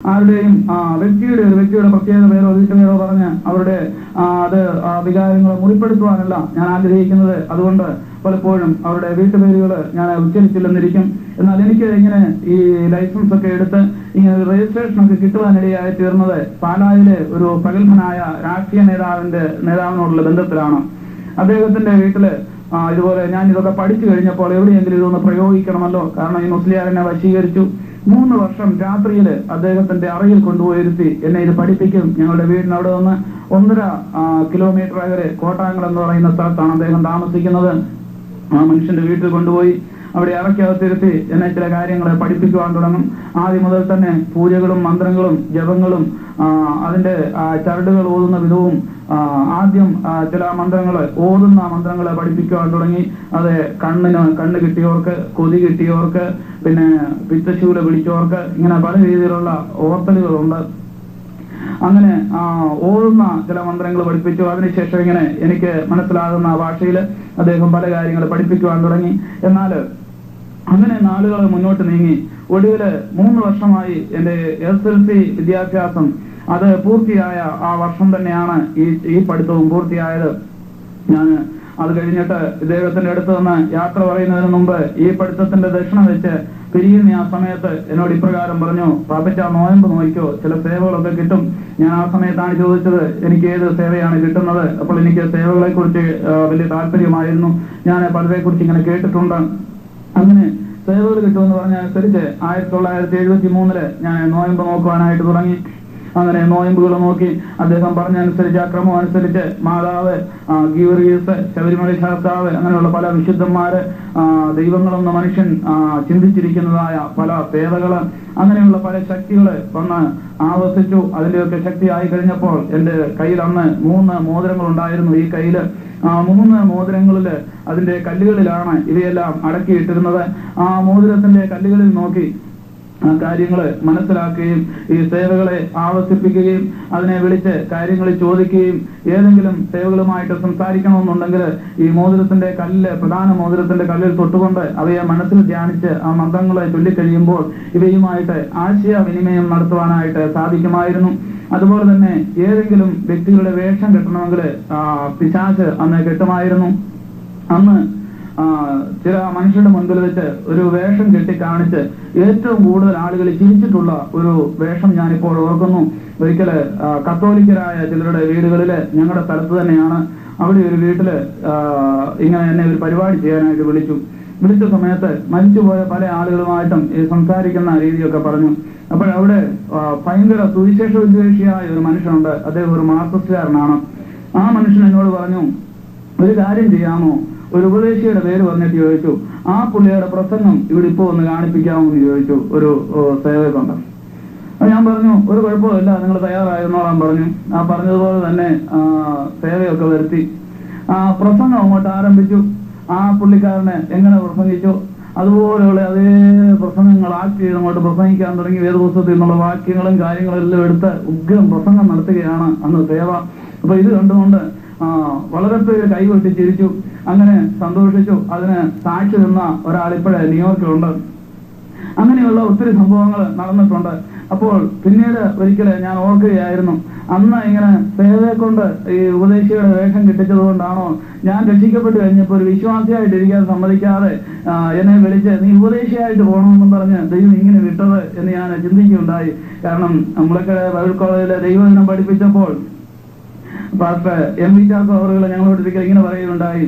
ആരുടെയും വ്യക്തിയുടെ പ്രത്യേക പേരോ വീട്ടുപേരോ പറഞ്ഞ് അവരുടെ അത് വികാരങ്ങളെ മുറിപ്പെടുത്തുവാനല്ല ഞാൻ ആഗ്രഹിക്കുന്നത്. അതുകൊണ്ട് പലപ്പോഴും അവരുടെ വീട്ടുപേരുകൾ ഞാൻ ഉച്ചരിച്ചില്ലെന്നിരിക്കും. എന്നാൽ എനിക്ക് ഇങ്ങനെ ഈ ലൈസൻസ് ഒക്കെ എടുത്ത് ഇങ്ങനെ രജിസ്ട്രേഷൻ ഒക്കെ കിട്ടുവാനിടയായി തീർന്നത് പാലായിലെ ഒരു പ്രഗത്ഭനായ രാഷ്ട്രീയ നേതാവിനോടുള്ള ബന്ധത്തിലാണ്. അദ്ദേഹത്തിന്റെ വീട്ടില് ഇതുപോലെ ഞാൻ ഇതൊക്കെ പഠിച്ചു കഴിഞ്ഞപ്പോൾ എവിടെയെങ്കിലും ഇതൊന്ന് പ്രയോഗിക്കണമല്ലോ, കാരണം ഈ മുസ്ലിയാരെന്നെ വശീകരിച്ചു. 3 വർഷം രാത്രിയിൽ അദ്ദേഹത്തിന്റെ അറയിൽ കൊണ്ടുപോയിരുത്തി എന്നെ ഇത് പഠിപ്പിക്കും. ഞങ്ങളുടെ വീടിന് അവിടെ നിന്ന് 1.5 കിലോമീറ്റർ അകലെ കോട്ടാങ്കൽ എന്ന് പറയുന്ന സ്ഥലത്താണ് അദ്ദേഹം താമസിക്കുന്നത്. ആ മനുഷ്യന്റെ വീട്ടിൽ കൊണ്ടുപോയി അവിടെ അറയ്ക്കകത്തിരുത്തി എന്നെ ചില കാര്യങ്ങൾ പഠിപ്പിക്കുവാൻ തുടങ്ങും. ആദ്യം മുതൽ തന്നെ പൂജകളും മന്ത്രങ്ങളും ജപങ്ങളും അതിന്റെ ചരടുകൾ ഓതുന്ന വിധവും ആദ്യം ചില ഓതുന്ന മന്ത്രങ്ങളെ പഠിപ്പിക്കുവാൻ തുടങ്ങി. അത് കണ്ണ് കിട്ടിയവർക്ക്, കൊതി കിട്ടിയവർക്ക്, പിന്നെ പിത്തശൂല പിടിച്ചവർക്ക്, ഇങ്ങനെ പല രീതിയിലുള്ള ഓർത്തലുകളുണ്ട്. അങ്ങനെ ഓതുന്ന ചില മന്ത്രങ്ങൾ പഠിപ്പിച്ചു. അതിനുശേഷം ഇങ്ങനെ എനിക്ക് മനസ്സിലാകുന്ന ഭാഷയിൽ അദ്ദേഹം പല കാര്യങ്ങൾ പഠിപ്പിക്കുവാൻ തുടങ്ങി. എന്നാൽ അങ്ങനെ നാളുകൾ മുന്നോട്ട് നീങ്ങി. ഒടുവില് 3 വർഷമായി എന്റെ SLC വിദ്യാഭ്യാസം അത് പൂർത്തിയായ ആ വർഷം തന്നെയാണ് ഈ പഠിത്തവും പൂർത്തിയായത്. ഞാൻ അത് കഴിഞ്ഞിട്ട് ഇദ്ദേഹത്തിന്റെ അടുത്ത് നിന്ന് യാത്ര പറയുന്നതിന് മുമ്പ് ഈ പഠിത്തത്തിന്റെ ദക്ഷിണ വെച്ച് പിരിയുന്ന ആ സമയത്ത് എന്നോട് ഇപ്രകാരം പറഞ്ഞു, പാപ്പച്ച നോയമ്പ് നോക്കിക്കോ, ചില സേവകളൊക്കെ കിട്ടും. ഞാൻ ആ സമയത്താണ് ചോദിച്ചത് എനിക്ക് ഏത് സേവയാണ് കിട്ടുന്നത്. അപ്പോൾ എനിക്ക് സേവകളെ കുറിച്ച് വലിയ താല്പര്യമായിരുന്നു. ഞാൻ പലരെ കുറിച്ച് ഇങ്ങനെ കേട്ടിട്ടുണ്ട്. അങ്ങനെ സേവകൾ കിട്ടുമെന്ന് പറഞ്ഞനുസരിച്ച് 1973 ഞാൻ നോയമ്പ് നോക്കുവാനായിട്ട് തുടങ്ങി. അങ്ങനെ നോയമ്പുകൾ നോക്കി അദ്ദേഹം പറഞ്ഞനുസരിച്ച് ആ ക്രമം അനുസരിച്ച് മാതാവ്, ഗീവർഗീസ്, ശബരിമല ശാസ്താവ്, അങ്ങനെയുള്ള പല വിശുദ്ധന്മാര്, ദൈവങ്ങളെന്ന് മനുഷ്യൻ ചിന്തിച്ചിരിക്കുന്നതായ പല സേവകള്, അങ്ങനെയുള്ള പല ശക്തികള് വന്ന് ആവർത്തിച്ചു. അതിന്റെയൊക്കെ ശക്തി ആയി കഴിഞ്ഞപ്പോൾ എന്റെ കയ്യിൽ അന്ന് 3 മോതിരങ്ങൾ ഉണ്ടായിരുന്നു. ഈ കയ്യില് 3 മോതിരങ്ങളില് അതിന്റെ കല്ലുകളിലാണ് ഇവയെല്ലാം അടക്കിയിട്ടിരുന്നത്. ആ മോതിരത്തിന്റെ കല്ലുകളിൽ നോക്കി ആ കാര്യങ്ങള് മനസ്സിലാക്കുകയും ഈ സേവകളെ ആവർത്തിപ്പിക്കുകയും അതിനെ വിളിച്ച് കാര്യങ്ങൾ ചോദിക്കുകയും ഏതെങ്കിലും സേവകളുമായിട്ട് സംസാരിക്കണമെന്നുണ്ടെങ്കിൽ ഈ മോതിരത്തിന്റെ കല്ല്, പ്രധാന മോതിരത്തിന്റെ കല്ലിൽ തൊട്ടുകൊണ്ട് അവയെ മനസ്സിൽ ധ്യാനിച്ച് ആ മന്ത്രങ്ങളെ ചൊല്ലിക്കഴിയുമ്പോൾ ഇവയുമായിട്ട് ആശയവിനിമയം നടത്തുവാനായിട്ട് സാധിക്കുമായിരുന്നു. അതുപോലെ തന്നെ ഏതെങ്കിലും വ്യക്തികളുടെ വേഷം കെട്ടണമെങ്കിൽ പിശാച് അന്ന് കെട്ടുമായിരുന്നു. അന്ന് ചില മനുഷ്യരുടെ മുൻപിൽ വെച്ച് ഒരു വേഷം കെട്ടി കാണിച്ച് ഏറ്റവും കൂടുതൽ ആളുകൾ ചിരിച്ചിട്ടുള്ള ഒരു വേഷം ഞാനിപ്പോൾ ഓർക്കുന്നു. ഒരിക്കല് കത്തോലിക്കരായ ചിലരുടെ വീടുകളില്, ഞങ്ങളുടെ സ്ഥലത്ത് തന്നെയാണ്, അവിടെ ഒരു വീട്ടില് ഇങ്ങനെ എന്നെ ഒരു പരിപാടി ചെയ്യാനായിട്ട് വിളിച്ച സമയത്ത് മരിച്ചുപോയ പല ആളുകളുമായിട്ടും സംസാരിക്കുന്ന രീതിയൊക്കെ പറഞ്ഞു. അപ്പോഴവിടെ ഭയങ്കര സുവിശേഷ വിദ്വേഷിയായ ഒരു മനുഷ്യനുണ്ട്. അദ്ദേഹം ഒരു മാർക്സിസ്റ്റുകാരനാണ്. ആ മനുഷ്യൻ എന്നോട് പറഞ്ഞു, ഒരു കാര്യം ചെയ്യാമോ, ഒരു ഉപദേശിയുടെ പേര് വന്നിട്ട് ചോദിച്ചു, ആ പുള്ളിയുടെ പ്രസംഗം ഇവിടെ ഇപ്പോ ഒന്ന് കാണിപ്പിക്കാമോ എന്ന് ചോദിച്ചു. ഒരു സേവകണ്ട്. ഞാൻ പറഞ്ഞു, ഒരു കുഴപ്പമില്ല, നിങ്ങൾ തയ്യാറായിരുന്നോളാൻ പറഞ്ഞു. ആ പറഞ്ഞതുപോലെ തന്നെ സേവയൊക്കെ വരുത്തി പ്രസംഗം അങ്ങോട്ട് ആരംഭിച്ചു. ആ പുള്ളിക്കാരനെ എങ്ങനെ പ്രസംഗിച്ചു അതുപോലെയുള്ള അതേ പ്രസംഗങ്ങൾ ആക്ട് ചെയ്ത് അങ്ങോട്ട് പ്രസംഗിക്കാൻ തുടങ്ങി. വേദപുസ്തകത്തിൽ നിന്നുള്ള വാക്യങ്ങളും കാര്യങ്ങളും എല്ലാം എടുത്ത് ഉഗ്രം പ്രസംഗം നടത്തുകയാണ് അന്ന് സേവ. അപ്പൊ ഇത് കണ്ടുകൊണ്ട് വളരെ പേര് കൈകൊട്ടി ചിരിച്ചു, അങ്ങനെ സന്തോഷിച്ചു. അതിന് സാക്ഷി നിന്ന ഒരാൾ ഇപ്പോഴേ ന്യൂയോർക്കിലുണ്ട്. അങ്ങനെയുള്ള ഒത്തിരി സംഭവങ്ങൾ നടന്നിട്ടുണ്ട്. അപ്പോൾ പിന്നീട് ഒരിക്കല് ഞാൻ ഓർക്കുകയായിരുന്നു, അന്ന് ഇങ്ങനെ സേവയെ കൊണ്ട് ഈ ഉപദേശിയുടെ വേഷം കിട്ടിച്ചത് കൊണ്ടാണോ ഞാൻ രക്ഷിക്കപ്പെട്ട് കഴിഞ്ഞപ്പോൾ ഒരു വിശ്വാസിയായിട്ട് ഇരിക്കാൻ സമ്മതിക്കാതെ എന്നെ വിളിച്ച് നീ ഉപദേശിയായിട്ട് പോകണമെന്നും പറഞ്ഞ് ദൈവം ഇങ്ങനെ വിട്ടത് എന്ന് ഞാൻ ചിന്തിക്കുകയുണ്ടായി. കാരണം നമ്മളൊക്കെ ബൈബിൾ കോളേജിലെ ദൈവദിനം പഠിപ്പിച്ചപ്പോൾ പാസ്റ്റർ MV ചാക്കോ അവറുകൾ ഞങ്ങളോട് ഒരിക്കൽ ഇങ്ങനെ പറയുകയുണ്ടായി,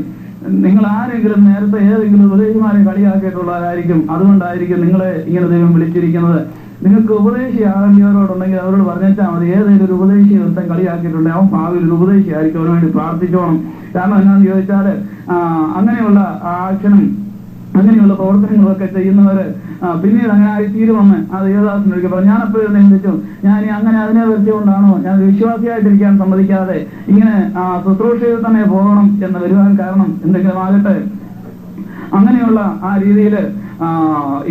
നിങ്ങൾ ആരെങ്കിലും നേരത്തെ ഏതെങ്കിലും ഉപദേശിമാരെ കളിയാക്കിയിട്ടുള്ളവരായിരിക്കും, അതുകൊണ്ടായിരിക്കും നിങ്ങളെ ഇങ്ങനെ ദൈവം വിളിച്ചിരിക്കുന്നത്. നിങ്ങൾക്ക് ഉപദേശിയാകേണ്ടവരോടുണ്ടെങ്കിൽ അവരോട് പറഞ്ഞാൽ മതി, ഏതെങ്കിലും ഒരു ഉപദേശി ഒരുത്തൻ കളിയാക്കിയിട്ടുണ്ടെങ്കിൽ അവൻ ഭാവിയിൽ ഒരു ഉപദേശിയായിരിക്കും, അവന് വേണ്ടി പ്രാർത്ഥിച്ചോണം. കാരണം എന്നാന്ന് ചോദിച്ചാല് അങ്ങനെയുള്ള ആക്ഷനും അങ്ങനെയുള്ള പ്രവർത്തനങ്ങളൊക്കെ ചെയ്യുന്നവര് പിന്നീട് അങ്ങനെ ആയി തീരുമെന്ന് ആ ദേവദാസനൊരിക്കൽ പറഞ്ഞു. ഞാനപ്പോഴും ചിന്തിച്ചു, ഞാൻ അങ്ങനെ അതിനെ വരുത്തിക്കൊണ്ടാണോ ഞാൻ വിശ്വാസിയായിട്ടിരിക്കാൻ സമ്മതിക്കാതെ ഇങ്ങനെ ശുശ്രൂഷയിൽ തന്നെ പോകണം എന്ന് വരുവാൻ കാരണം എന്തെങ്കിലും ആകട്ടെ. അങ്ങനെയുള്ള ആ രീതിയില്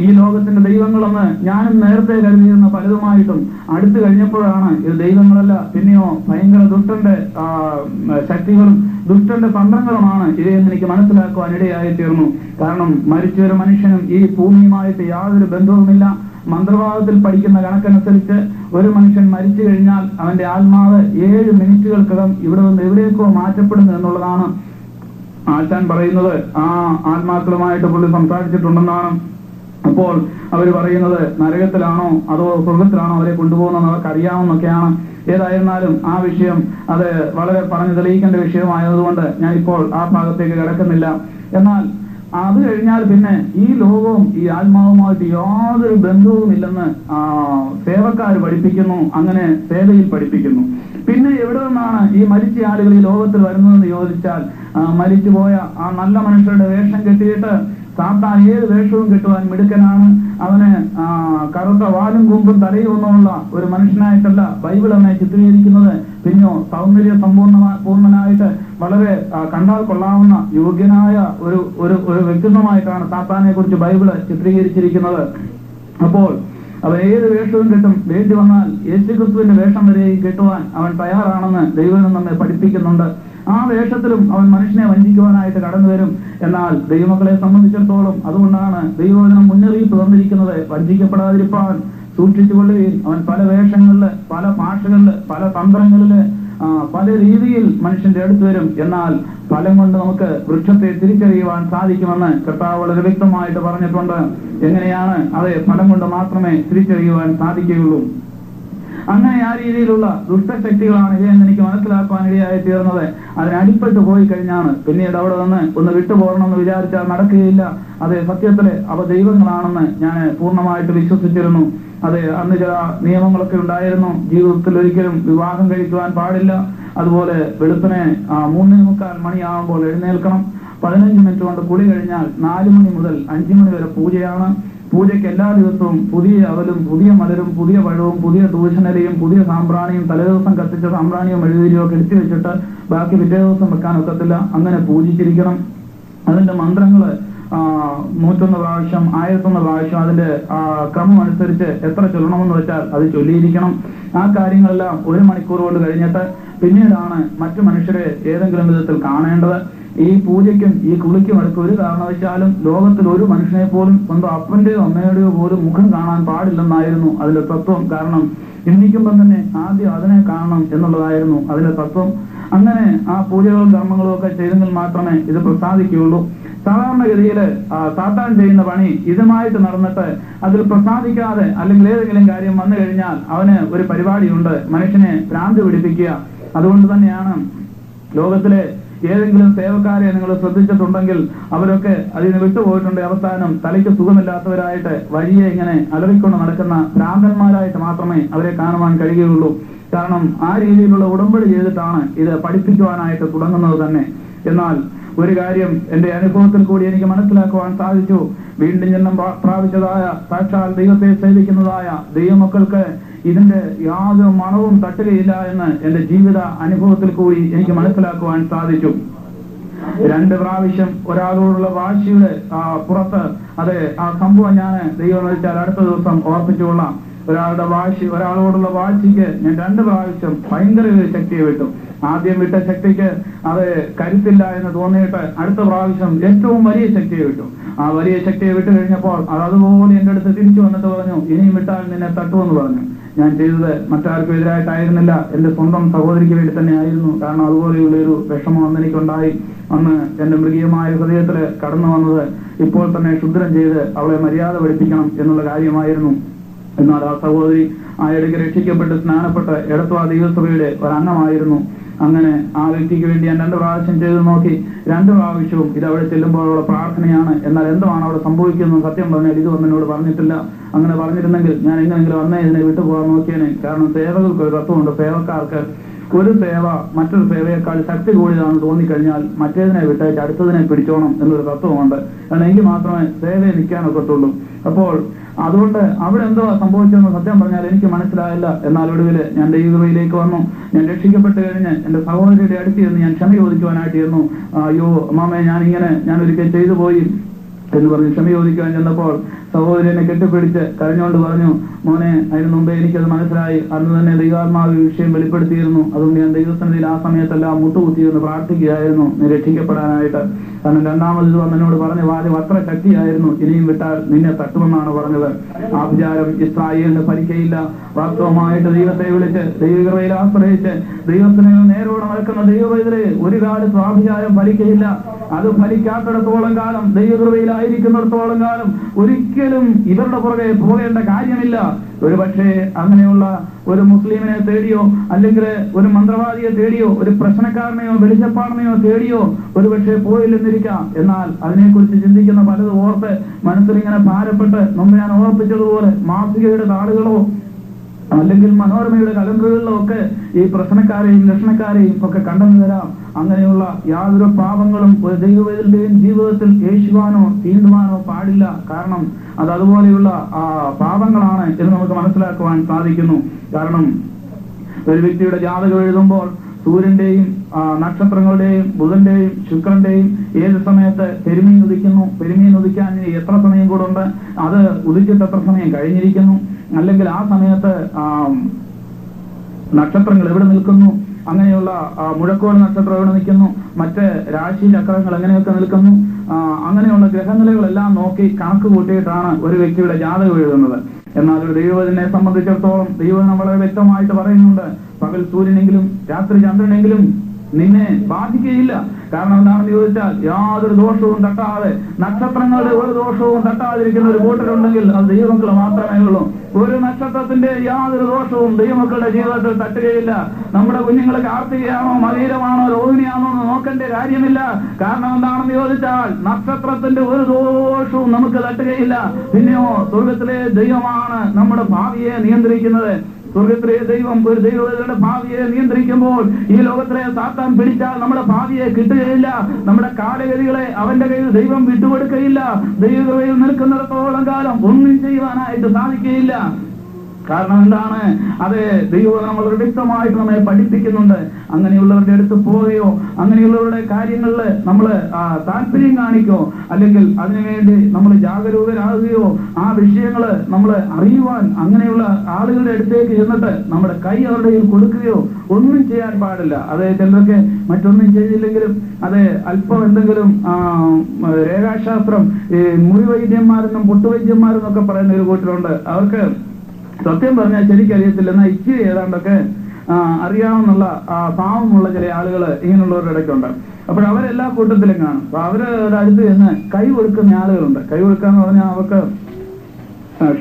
ഈ ലോകത്തിന്റെ ദൈവങ്ങളെന്ന് ഞാനും നേരത്തെ കരുതിയിരുന്ന പലതുമായിട്ടും അടുത്തു കഴിഞ്ഞപ്പോഴാണ് ഇത് ദൈവങ്ങളല്ല, പിന്നെയോ ഭയങ്കര ദുഷ്ടന്റെ ശക്തികളും ദുഷ്ടന്റെ തന്ത്രങ്ങളുമാണ് ഇവയെന്ന് എനിക്ക് മനസ്സിലാക്കുവാൻ ഇടയായി തീർന്നു. കാരണം മരിച്ചൊരു മനുഷ്യനും ഈ ഭൂമിയുമായിട്ട് യാതൊരു ബന്ധവുമില്ല. മന്ത്രവാദത്തിൽ പഠിക്കുന്ന കണക്കനുസരിച്ച് ഒരു മനുഷ്യൻ മരിച്ചു കഴിഞ്ഞാൽ അവന്റെ ആത്മാവ് 7 മിനിറ്റുകൾക്കകം ഇവിടെ നിന്ന് എവിടേക്കോ മാറ്റപ്പെടുന്നു എന്നുള്ളതാണ് ആശാൻ പറയുന്നത്. ആ ആത്മാക്കളുമായിട്ട് പുള്ളി സംസാരിച്ചിട്ടുണ്ടെന്നാണ്. അപ്പോൾ അവർ പറയുന്നത് നരകത്തിലാണോ അതോ സ്വർഗത്തിലാണോ അവരെ കൊണ്ടുപോകുന്നതെന്ന് അവർക്ക് അറിയാവുന്നൊക്കെയാണ്. ഏതായിരുന്നാലും ആ വിഷയം അത് വളരെ പറഞ്ഞു തെളിയിക്കേണ്ട വിഷയമായതുകൊണ്ട് ഞാനിപ്പോൾ ആ ഭാഗത്തേക്ക് കിടക്കുന്നില്ല. എന്നാൽ അത് കഴിഞ്ഞാൽ പിന്നെ ഈ ലോകവും ഈ ആത്മാവുമായിട്ട് യാതൊരു ബന്ധവുമില്ലെന്ന് സേവക്കാർ പഠിപ്പിക്കുന്നു. അങ്ങനെ സേവയിൽ പഠിപ്പിക്കുന്നു. പിന്നെ എവിടെ നിന്നാണ് ഈ മരിച്ച ആളുകൾ ഈ ലോകത്തിൽ വരുന്നതെന്ന് ചോദിച്ചാൽ, മരിച്ചുപോയ ആ നല്ല മനുഷ്യരുടെ വേഷം കെട്ടിയിട്ട് സാത്താൻ ഏത് വേഷവും കെട്ടുവാൻ മിടുക്കനാണ്. അവന് കറുത്ത വാലും കൂമ്പും തലയും ഒന്നുമുള്ള ഒരു മനുഷ്യനായിട്ടല്ല ബൈബിൾ അവനെ ചിത്രീകരിക്കുന്നത്. പിന്നെയോ സൗന്ദര്യ പൂർണ്ണനായിട്ട് വളരെ കണ്ടാൽ കൊള്ളാവുന്ന യോഗ്യനായ ഒരു വ്യക്തിത്വമായിട്ടാണ് സാത്താനെ കുറിച്ച് ബൈബിള് ചിത്രീകരിച്ചിരിക്കുന്നത്. അപ്പോൾ അവൻ ഏത് വേഷവും കെട്ടും. വേണ്ടി വന്നാൽ യേശുക്രിസ്തുവിന്റെ വേഷം വരെ കെട്ടുവാൻ അവൻ തയ്യാറാണെന്ന് ദൈവം നമ്മെ പഠിപ്പിക്കുന്നുണ്ട്. ആ വേഷത്തിലും അവൻ മനുഷ്യനെ വഞ്ചിക്കുവാനായിട്ട് കടന്നു വരും. എന്നാൽ ദൈവമക്കളെ സംബന്ധിച്ചിടത്തോളം അതുകൊണ്ടാണ് ദൈവവചനം മുന്നറിയിപ്പ് തന്നിരിക്കുന്നത്, വഞ്ചിക്കപ്പെടാതിരിപ്പാൻ സൂക്ഷിച്ചുകൊള്ളുകയും. അവൻ പല വേഷങ്ങളില്, പല ഭാഷകളില്, പല തന്ത്രങ്ങളില്, പല രീതിയിൽ മനുഷ്യന്റെ അടുത്ത് വരും. എന്നാൽ ഫലം കൊണ്ട് നമുക്ക് വൃക്ഷത്തെ തിരിച്ചറിയുവാൻ സാധിക്കുമെന്ന് കർത്താവ് വളരെ വ്യക്തമായിട്ട് പറഞ്ഞിട്ടുണ്ട്. എങ്ങനെയാണ്? അത് ഫലം കൊണ്ട് മാത്രമേ തിരിച്ചറിയുവാൻ സാധിക്കുകയുള്ളൂ. അങ്ങനെ ആ രീതിയിലുള്ള ദുഷ്ടശക്തികളാണ് ഇവയെന്ന് എനിക്ക് മനസ്സിലാക്കുവാൻ ഇടയായി തീർന്നത്. അതിനടിപ്പെട്ട് പോയി കഴിഞ്ഞാണ് പിന്നീട് അവിടെ നിന്ന് ഒന്ന് വിട്ടുപോകണമെന്ന് വിചാരിച്ചാൽ നടക്കുകയില്ല. അത് സത്യത്തില് അവ ദൈവങ്ങളാണെന്ന് ഞാൻ പൂർണ്ണമായിട്ട് വിശ്വസിച്ചിരുന്നു. അതെ, അന്ന് ചില നിയമങ്ങളൊക്കെ ഉണ്ടായിരുന്നു. ജീവിതത്തിൽ ഒരിക്കലും വിവാഹം കഴിക്കുവാൻ പാടില്ല. അതുപോലെ വെളുപ്പിനെ 3:45 മണിയാകുമ്പോൾ എഴുന്നേൽക്കണം. 15 മിനിറ്റ് കൊണ്ട് കുളി കഴിഞ്ഞാൽ 4 മണി മുതൽ 5 മണി വരെ പൂജയാണ്. പൂജയ്ക്ക് എല്ലാ ദിവസവും പുതിയ അവലും പുതിയ മലരും പുതിയ പഴവും പുതിയ തൂഷണലയും പുതിയ സാമ്പ്രാണിയും തലേദിവസം കത്തിച്ച സാമ്പ്രാണിയോ മെഴുകുതിരിയോ ഒക്കെ എടുത്തു വെച്ചിട്ട് ബാക്കി പിറ്റേ ദിവസം വെക്കാൻ ഒക്കത്തില്ല. അങ്ങനെ പൂജിച്ചിരിക്കണം. അതിന്റെ മന്ത്രങ്ങള് 101 പ്രാവശ്യം 1001 പ്രാവശ്യം അതിന്റെ ക്രമം അനുസരിച്ച് എത്ര ചൊല്ലണമെന്ന് വെച്ചാൽ അത് ചൊല്ലിയിരിക്കണം. ആ കാര്യങ്ങളെല്ലാം 1 മണിക്കൂർ കൊണ്ട് കഴിഞ്ഞിട്ട് പിന്നീടാണ് മറ്റു മനുഷ്യരെ ഏതെങ്കിലും വിധത്തിൽ കാണേണ്ടത്. ഈ പൂജയ്ക്കും ഈ കുളിക്കും അടുത്ത് ഒരു കാരണവശാലും ലോകത്തിൽ ഒരു മനുഷ്യനെ പോലും സ്വന്തം അപ്പന്റെയോ അമ്മയുടെയോ പോലും മുഖം കാണാൻ പാടില്ലെന്നായിരുന്നു അതിന്റെ തത്വം. കാരണം എണ്ണിക്കുമ്പം തന്നെ ആദ്യം അതിനെ കാണണം എന്നുള്ളതായിരുന്നു അതിന്റെ തത്വം. അങ്ങനെ ആ പൂജകളും കർമ്മങ്ങളും ഒക്കെ ചെയ്തെങ്കിൽ മാത്രമേ ഇത് പ്രസാദിക്കുകയുള്ളൂ. സാധാരണഗതിയിൽ സാത്താൻ ചെയ്യുന്ന പണി ഇതുമായിട്ട് നടന്നിട്ട് അതിൽ പ്രസാദിക്കാതെ അല്ലെങ്കിൽ ഏതെങ്കിലും കാര്യം വന്നു കഴിഞ്ഞാൽ അവന് ഒരു പരിപാടിയുണ്ട്, മനുഷ്യനെ ഭ്രാന്ത് പിടിപ്പിക്കുക. അതുകൊണ്ട് തന്നെയാണ് ലോകത്തിലെ ഏതെങ്കിലും സേവക്കാരെ നിങ്ങൾ ശ്രദ്ധിച്ചിട്ടുണ്ടെങ്കിൽ അവരൊക്കെ അതിന് വിട്ടുപോയിട്ടുണ്ട്. അവസാനം തലയ്ക്ക് സുഖമില്ലാത്തവരായിട്ട് വഴിയെ ഇങ്ങനെ അലറിക്കൊണ്ട് നടക്കുന്ന ഭ്രാന്തന്മാരായിട്ട് മാത്രമേ അവരെ കാണുവാൻ കഴിയുകയുള്ളൂ. കാരണം ആ രീതിയിലുള്ള ഉടമ്പടി ചെയ്തിട്ടാണ് ഇത് പഠിപ്പിക്കുവാനായിട്ട് തുടങ്ങുന്നത് തന്നെ. എന്നാൽ ഒരു കാര്യം എന്റെ അനുഭവത്തിൽ കൂടി എനിക്ക് മനസ്സിലാക്കുവാൻ സാധിച്ചു. വീണ്ടും ജന്മം പ്രാപിച്ചതായ സാക്ഷാൽ ദൈവത്തെ സേവിക്കുന്നതായ ദൈവമക്കൾക്ക് ഇതിന്റെ യാതൊരു മണവും തട്ടുകയില്ല എന്ന് എന്റെ ജീവിത അനുഭവത്തിൽ കൂടി എനിക്ക് മനസ്സിലാക്കുവാൻ സാധിച്ചു. 2 പ്രാവശ്യം ഒരാളോടുള്ള വാശിയുടെ പുറത്ത് അത് ആ സംഭവം ഞാൻ ദൈവം വെച്ചാൽ അടുത്ത ദിവസം ഓർപ്പിച്ചുകൊള്ളാം. ഒരാളോടുള്ള വാശിക്ക് ഞാൻ 2 പ്രാവശ്യം ഭയങ്കര ഒരു ശക്തിയെ വിട്ടു. ആദ്യം വിട്ട ശക്തിക്ക് അത് കരുത്തില്ല എന്ന് തോന്നിയിട്ട് അടുത്ത പ്രാവശ്യം ഏറ്റവും വലിയ ശക്തിയെ വിട്ടു. ആ വലിയ ശക്തിയെ വിട്ടു കഴിഞ്ഞപ്പോൾ അത് അതുപോലെ എന്റെ അടുത്ത് തിരിച്ചു വന്നിട്ട് പറഞ്ഞു, ഇനിയും വിട്ടാൽ നിന്നെ തട്ടുമെന്ന് പറഞ്ഞു. ഞാൻ ചെയ്തത് മറ്റാർക്കും എതിരായിട്ടായിരുന്നില്ല, എന്റെ സ്വന്തം സഹോദരിക്ക് വേണ്ടി തന്നെ ആയിരുന്നു. കാരണം അതുപോലെയുള്ള ഒരു വിഷമം അന്ന് എനിക്കുണ്ടായി. അന്ന് എന്റെ മൃഗീയമായ ഹൃദയത്തില് കടന്നു വന്നത് ഇപ്പോൾ തന്നെ ശുദ്രം ചെയ്ത് അവളെ മര്യാദ പഠിപ്പിക്കണം എന്നുള്ള കാര്യമായിരുന്നു. എന്നാൽ ആ സഹോദരി ആ ഇടയ്ക്ക് രക്ഷിക്കപ്പെട്ട് സ്നാനപ്പെട്ട് എടത്വാ ദൈവസഭയുടെ ഒരംഗമായിരുന്നു. അങ്ങനെ ആ വ്യക്തിക്ക് വേണ്ടി ഞാൻ 2 പ്രാവശ്യം ചെയ്തു നോക്കി. 2 പ്രാവശ്യവും ഇത് അവിടെ ചെല്ലുമ്പോഴുള്ള പ്രാർത്ഥനയാണ്. എന്നാൽ എന്താണ് അവിടെ സംഭവിക്കുന്നത് സത്യം പറഞ്ഞാൽ ഇതൊന്നും എന്നോട് പറഞ്ഞിട്ടില്ല. അങ്ങനെ പറഞ്ഞിരുന്നെങ്കിൽ ഞാൻ എങ്ങനെയെങ്കിലും അന്നേ ഇതിനെ വിട്ടുപോകാൻ നോക്കിയേനെ. കാരണം സേവകൾക്ക് ഒരു തത്വമുണ്ട്. സേവക്കാർക്ക് ഒരു സേവ മറ്റൊരു സേവയേക്കാൾ ശക്തി കൂടിയതാണെന്ന് തോന്നിക്കഴിഞ്ഞാൽ മറ്റേതിനെ വിട്ടേച്ച് അടുത്തതിനെ പിടിച്ചോണം എന്നൊരു തത്വമുണ്ട്. കാരണം എങ്കിൽ മാത്രമേ സേവയെ നിൽക്കാനൊക്കത്തുള്ളൂ. അപ്പോൾ അതുകൊണ്ട് അവിടെ എന്തോ സംഭവിച്ചെന്ന് സത്യം പറഞ്ഞാൽ എനിക്ക് മനസ്സിലായില്ല. എന്നാൽ ഒടുവില് ഞാൻ ദൈവകൃപയിലേക്ക് വന്നു. ഞാൻ രക്ഷിക്കപ്പെട്ട് കഴിഞ്ഞ് എന്റെ സഹോദരിയുടെ അടുത്ത് ചെന്ന് ഞാൻ ക്ഷമ ചോദിക്കുവാനായിട്ട് ചെന്നു. അയ്യോ അമ്മാമേ, ഞാൻ ഒരിക്കൽ ചെയ്തു പോയി എന്ന് പറഞ്ഞ് ക്ഷമ ചോദിക്കുവാൻ ചെന്നപ്പോൾ സഹോദരനെ കെട്ടിപ്പിടിച്ച് കരഞ്ഞുകൊണ്ട് പറഞ്ഞു, മോനെ, അതിന് മുമ്പേ എനിക്കത് മനസ്സിലായി. അന്ന് തന്നെ ദൈവാത്മാവ് വിഷയം വെളിപ്പെടുത്തിയിരുന്നു. അതുകൊണ്ട് ഞാൻ ദൈവസന്നിധിയിൽ ആ സമയത്തെല്ലാം മുട്ടുകുത്തിയിരുന്ന് പ്രാർത്ഥിക്കുകയായിരുന്നു നീ രക്ഷിക്കപ്പെടാനായിട്ട്. കാരണം രണ്ടാമത് വന്നതിനോട് പറഞ്ഞ വാചകം അത്ര ശക്തിയായിരുന്നു, ഇനിയും വിട്ടാൽ നിന്നെ തട്ടുമെന്നാണ് പറഞ്ഞത്. ആ വിചാരം ഇസ്രായേലിന് ഫലിക്കയില്ല. വാസ്തവമായിട്ട് ദൈവത്തെ വിളിച്ച് ദൈവകൃപയിൽ ആശ്രയിച്ച് ദൈവത്തിന് നേരോടെ നടക്കുന്ന ദൈവവൈദ്യരെ ഒരു കാലത്ത് ആഭിചാരം ഫലിക്കയില്ല. അത് ഫലിക്കാത്തിടത്തോളം കാലം, ദൈവകൃപയിലായിരിക്കുന്നിടത്തോളം കാലം ഒരിക്കലും ഇവരുടെ പുറകെ പോകേണ്ട കാര്യമില്ല. ഒരു പക്ഷേ അങ്ങനെയുള്ള ഒരു മുസ്ലിമിനെ തേടിയോ അല്ലെങ്കിൽ ഒരു മന്ത്രവാദിയെ തേടിയോ ഒരു പ്രശ്നക്കാരനെയോ വെളിച്ചപ്പാടനെയോ തേടിയോ ഒരു പക്ഷേ പോയില്ലെന്നിരിക്കാം. എന്നാൽ അതിനെക്കുറിച്ച് ചിന്തിക്കുന്ന പലതും ഓർത്ത് മനസ്സിലിങ്ങനെ ഭാരപ്പെട്ട് മുമ്പ് ഞാൻ ഓർപ്പിച്ചതുപോലെ മാസികയുടെ നാളുകളോ അല്ലെങ്കിൽ മനോരമയുടെ കലണ്ടറുകളിലോ ഒക്കെ ഈ പ്രശ്നക്കാരെയും ലക്ഷണക്കാരെയും ഒക്കെ കണ്ടെന്നു വരാം. അങ്ങനെയുള്ള യാതൊരു പാപങ്ങളും ഒരു ദൈവവേദന്റെയും ജീവിതത്തിൽ യേശുവാനോ തീണ്ടുവാനോ പാടില്ല. കാരണം അത് അതുപോലെയുള്ള പാപങ്ങളാണ് എന്ന് നമുക്ക് മനസ്സിലാക്കുവാൻ സാധിക്കുന്നു. കാരണം ഒരു വ്യക്തിയുടെ ജാതകം എഴുതുമ്പോൾ സൂര്യന്റെയും നക്ഷത്രങ്ങളുടെയും ബുധന്റെയും ശുക്രന്റെയും ഏത് സമയത്ത് പെരുമീൻ ഉദിക്കുന്നു, പെരുമീൻ ഉദിക്കാൻ എത്ര സമയം കൂടെ ഉണ്ട്, അത് ഉദിച്ചിട്ട് എത്ര സമയം കഴിഞ്ഞിരിക്കുന്നു, അല്ലെങ്കിൽ ആ സമയത്ത് നക്ഷത്രങ്ങൾ എവിടെ നിൽക്കുന്നു, അങ്ങനെയുള്ള മുഴക്കോട് നക്ഷത്രം എവിടെ നിൽക്കുന്നു, മറ്റ് രാശി ചക്രങ്ങൾ എങ്ങനെയൊക്കെ നിൽക്കുന്നു, അങ്ങനെയുള്ള ഗ്രഹനിലകളെല്ലാം നോക്കി കണക്ക് കൂട്ടിയിട്ടാണ് ഒരു വ്യക്തിയുടെ ജാതകം എഴുതുന്നത്. എന്നാൽ ഒരു ദൈവത്തിനെ സംബന്ധിച്ചിടത്തോളം ദൈവം വളരെ വ്യക്തമായിട്ട് പറയുന്നുണ്ട്, പകൽ സൂര്യനെങ്കിലും രാത്രി ചന്ദ്രനെങ്കിലും നിന്നെ ബാധിക്കുകയില്ല. കാരണം എന്താണെന്ന് ചോദിച്ചാൽ യാതൊരു ദോഷവും തട്ടാതെ, നക്ഷത്രങ്ങളുടെ ഒരു ദോഷവും തട്ടാതിരിക്കുന്ന ഒരു കൂട്ടരുണ്ടെങ്കിൽ അത് ദൈവമക്കൾ മാത്രമേ ഉള്ളൂ. ഒരു നക്ഷത്രത്തിന്റെ യാതൊരു ദോഷവും ദൈവമക്കളുടെ ജീവിതത്തിൽ തട്ടുകയില്ല. നമ്മുടെ കുഞ്ഞുങ്ങൾ കാർത്തികയാണോ മകീരമാണോ രോഹിണിയാണോ എന്ന് നോക്കേണ്ട കാര്യമില്ല. കാരണം എന്താണെന്ന് ചോദിച്ചാൽ നക്ഷത്രത്തിന്റെ ഒരു ദോഷവും നമുക്ക് തട്ടുകയില്ല. പിന്നെയോ സ്വർഗത്തിലെ ദൈവമാണ് നമ്മുടെ ഭാവിയെ നിയന്ത്രിക്കുന്നത്. സ്വർഗത്തിലെ ദൈവം ഒരു ദൈവങ്ങളുടെ ഭാവിയെ നിയന്ത്രിക്കുമ്പോൾ ഈ ലോകത്തിലെ സാത്താൻ പിടിച്ചാൽ നമ്മുടെ ഭാവിയെ കിട്ടുകയില്ല. നമ്മുടെ കാലഗതികളെ അവന്റെ കയ്യിൽ ദൈവം വിട്ടുകൊടുക്കുകയില്ല. ദൈവകൃപയിൽ നിൽക്കുന്നിടത്തോളം കാലം ഒന്നും ചെയ്യുവാനായിട്ട് സാധിക്കുകയില്ല. കാരണം എന്താണ്? അത് ദൈവം നമ്മൾ വ്യക്തമായിട്ട് നമ്മെ പഠിപ്പിക്കുന്നുണ്ട്. അങ്ങനെയുള്ളവരുടെ അടുത്ത് പോവുകയോ അങ്ങനെയുള്ളവരുടെ കാര്യങ്ങളിൽ നമ്മൾ താല്പര്യം കാണിക്കോ അല്ലെങ്കിൽ അതിനുവേണ്ടി നമ്മൾ ജാഗരൂകരാകുകയോ ആ വിഷയങ്ങൾ നമ്മൾ അറിയുവാൻ അങ്ങനെയുള്ള ആളുകളുടെ അടുത്തേക്ക് ചെന്നിട്ട് നമ്മുടെ കൈ അവരുടെ കയ്യിൽ കൊടുക്കുകയോ ഒന്നും ചെയ്യാൻ പാടില്ല. അത് ചിലർക്ക് മറ്റൊന്നും ചെയ്തില്ലെങ്കിലും അത് അല്പം എന്തെങ്കിലും രേഖാശാസ്ത്രം, മുറിവൈദ്യന്മാരെന്നും പൊട്ടുവൈദ്യന്മാരെന്നൊക്കെ പറയുന്ന ഒരു കൂട്ടരുണ്ട്. അവർക്ക് സത്യം പറഞ്ഞാൽ ശരിക്കറിയത്തില്ല, എന്നാൽ ഇച്ചിരി ഏതാണ്ടൊക്കെ അറിയാവുന്നുള്ള പാവമുള്ള ചില ആളുകൾ ഇങ്ങനെയുള്ളവരുടെ ഇടയ്ക്കുണ്ട്. അപ്പോൾ അവരെല്ലാ കൂട്ടത്തിലും കാണും. അപ്പൊ അവര് അടുത്ത് ചെന്ന് കൈ കൊടുക്കുന്ന ആളുകളുണ്ട്. കൈ കൊടുക്കാന്ന് പറഞ്ഞാൽ അവർക്ക്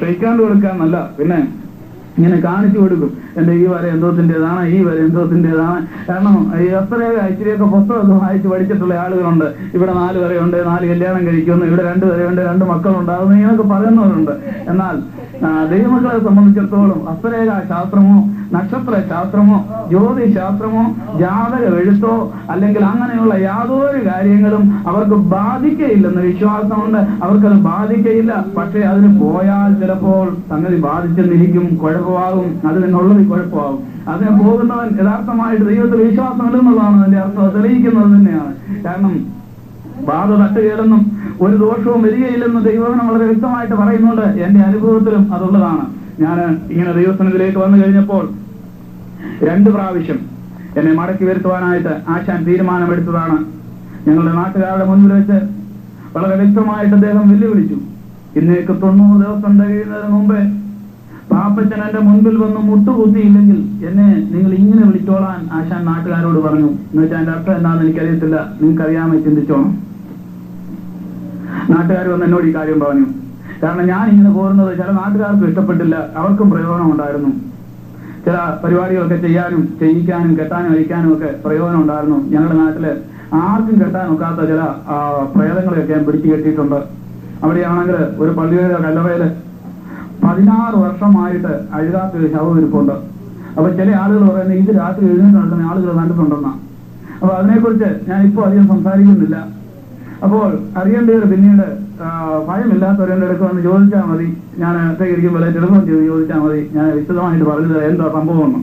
ഷെയ്ക്കാണ്ട് കൊടുക്കാന്നല്ല, പിന്നെ ഇങ്ങനെ കാണിച്ചു കൊടുക്കും. എന്റെ ഈ വര എന്തോത്തിൻ്റെതാണ്, ഈ വര എന്തോത്തിൻ്റെതാണ്. കാരണം ഈ അത്രയൊക്കെ ഇച്ചിരിയൊക്കെ പുസ്തകമൊക്കെ വായിച്ച് പഠിച്ചിട്ടുള്ള ആളുകളുണ്ട്. ഇവിടെ 4 വരെയുണ്ട്, 4 കല്യാണം കഴിക്കുന്നു, ഇവിടെ 2 വരെയുണ്ട്, 2 മക്കളുണ്ടാകുന്നു, ഇങ്ങനെയൊക്കെ പറയുന്നവരുണ്ട്. എന്നാൽ ദൈവമക്കളെ സംബന്ധിച്ചിടത്തോളം അസ്ത്രരേഖ ശാസ്ത്രമോ നക്ഷത്ര ശാസ്ത്രമോ ജ്യോതിശാസ്ത്രമോ ജാതക എഴുത്തോ അല്ലെങ്കിൽ അങ്ങനെയുള്ള യാതൊരു കാര്യങ്ങളും അവർക്ക് ബാധിക്കയില്ലെന്ന് വിശ്വാസമുണ്ട്. അവർക്കത് ബാധിക്കയില്ല. പക്ഷെ അതിന് പോയാൽ ചിലപ്പോൾ സംഗതി ബാധിച്ചെന്നിരിക്കും, കുഴപ്പമാകും, അത് നിന്നുള്ളത് കുഴപ്പമാകും. അതിന് പോകുന്നവൻ യഥാർത്ഥമായിട്ട് ദൈവത്തിൽ വിശ്വാസമില്ലെന്നുള്ളതാണ് അതിന്റെ അർത്ഥം തെളിയിക്കുന്നത് തന്നെയാണ്. കാരണം ബാധ തട്ടുകയില്ലെന്നും ഒരു ദോഷവും വരികയില്ലെന്നും ദൈവം വളരെ വ്യക്തമായിട്ട് പറയുന്നുണ്ട്. എന്റെ അനുഭവത്തിലും അതുള്ളതാണ്. ഞാൻ ഇങ്ങനെ ദൈവസന്നിധിയിലേക്ക് വന്നു കഴിഞ്ഞപ്പോൾ 2 പ്രാവശ്യം എന്നെ മടക്കി വരുത്തുവാനായിട്ട് ആശാൻ തീരുമാനമെടുത്തതാണ്. ഞങ്ങളുടെ നാട്ടുകാരുടെ മുൻപിൽ വെച്ച് വളരെ വ്യക്തമായിട്ട് അദ്ദേഹം വെല്ലുവിളിച്ചു. ഇന്നേക്ക് 90 ദിവസം കഴിയുന്നതിന് മുമ്പേ പാപ്പച്ചൻ എന്റെ മുൻപിൽ വന്ന് മുട്ടുകുത്തിയില്ലെങ്കിൽ എന്നെ നിങ്ങൾ ഇങ്ങനെ വിളിച്ചോളാൻ ആശാൻ നാട്ടുകാരോട് പറഞ്ഞു. എന്ന് വെച്ചാൽ എന്റെ അർത്ഥം എന്താണെന്ന് എനിക്കറിയത്തില്ല, നിങ്ങൾക്കറിയാമേ, ചിന്തിച്ചോണം. നാട്ടുകാർ വന്ന് എന്നോട് ഈ കാര്യം പറഞ്ഞു. കാരണം ഞാൻ ഇങ്ങനെ പോരുന്നത് ചില നാട്ടുകാർക്കും ഇഷ്ടപ്പെട്ടില്ല, അവർക്കും പ്രയോജനം ഉണ്ടായിരുന്നു. ചില പരിപാടികളൊക്കെ ചെയ്യാനും ചെയ്യിക്കാനും കെട്ടാനും അഴിക്കാനും ഒക്കെ പ്രയോജനം ഉണ്ടായിരുന്നു. ഞങ്ങളുടെ നാട്ടില് ആർക്കും കെട്ടാൻ ഒക്കാത്ത ചില പ്രേതങ്ങളെയൊക്കെ ഞാൻ പിടിച്ചു കെട്ടിയിട്ടുണ്ട്. അവിടെയാണെങ്കിൽ ഒരു പള്ളിയുടെ കല്ലറയില് 16 വർഷമായിട്ട് അഴുകാത്തൊരു ശവം ഇരിപ്പുണ്ട്. അപ്പൊ ചില ആളുകൾ പറയുന്നത് ഇത് രാത്രി എഴുന്നേറ്റ് നടക്കുന്ന ആളുകൾ കണ്ടിട്ടുണ്ടെന്നാ. അപ്പൊ അതിനെക്കുറിച്ച് ഞാൻ ഇപ്പോൾ അധികം സംസാരിക്കുന്നില്ല. അപ്പോൾ അറിയേണ്ടവർ പിന്നീട് ഭയമില്ലാത്തവരെന്റെ അടുത്ത് വന്ന് ചോദിച്ചാൽ മതി. ഞാൻ ശേഖരിക്കുമ്പോൾ ടെലിഫോൺ ചെയ്ത് ചോദിച്ചാൽ മതി, ഞാൻ വിശദമായിട്ട് പറഞ്ഞത് എന്താ സംഭവമെന്ന്.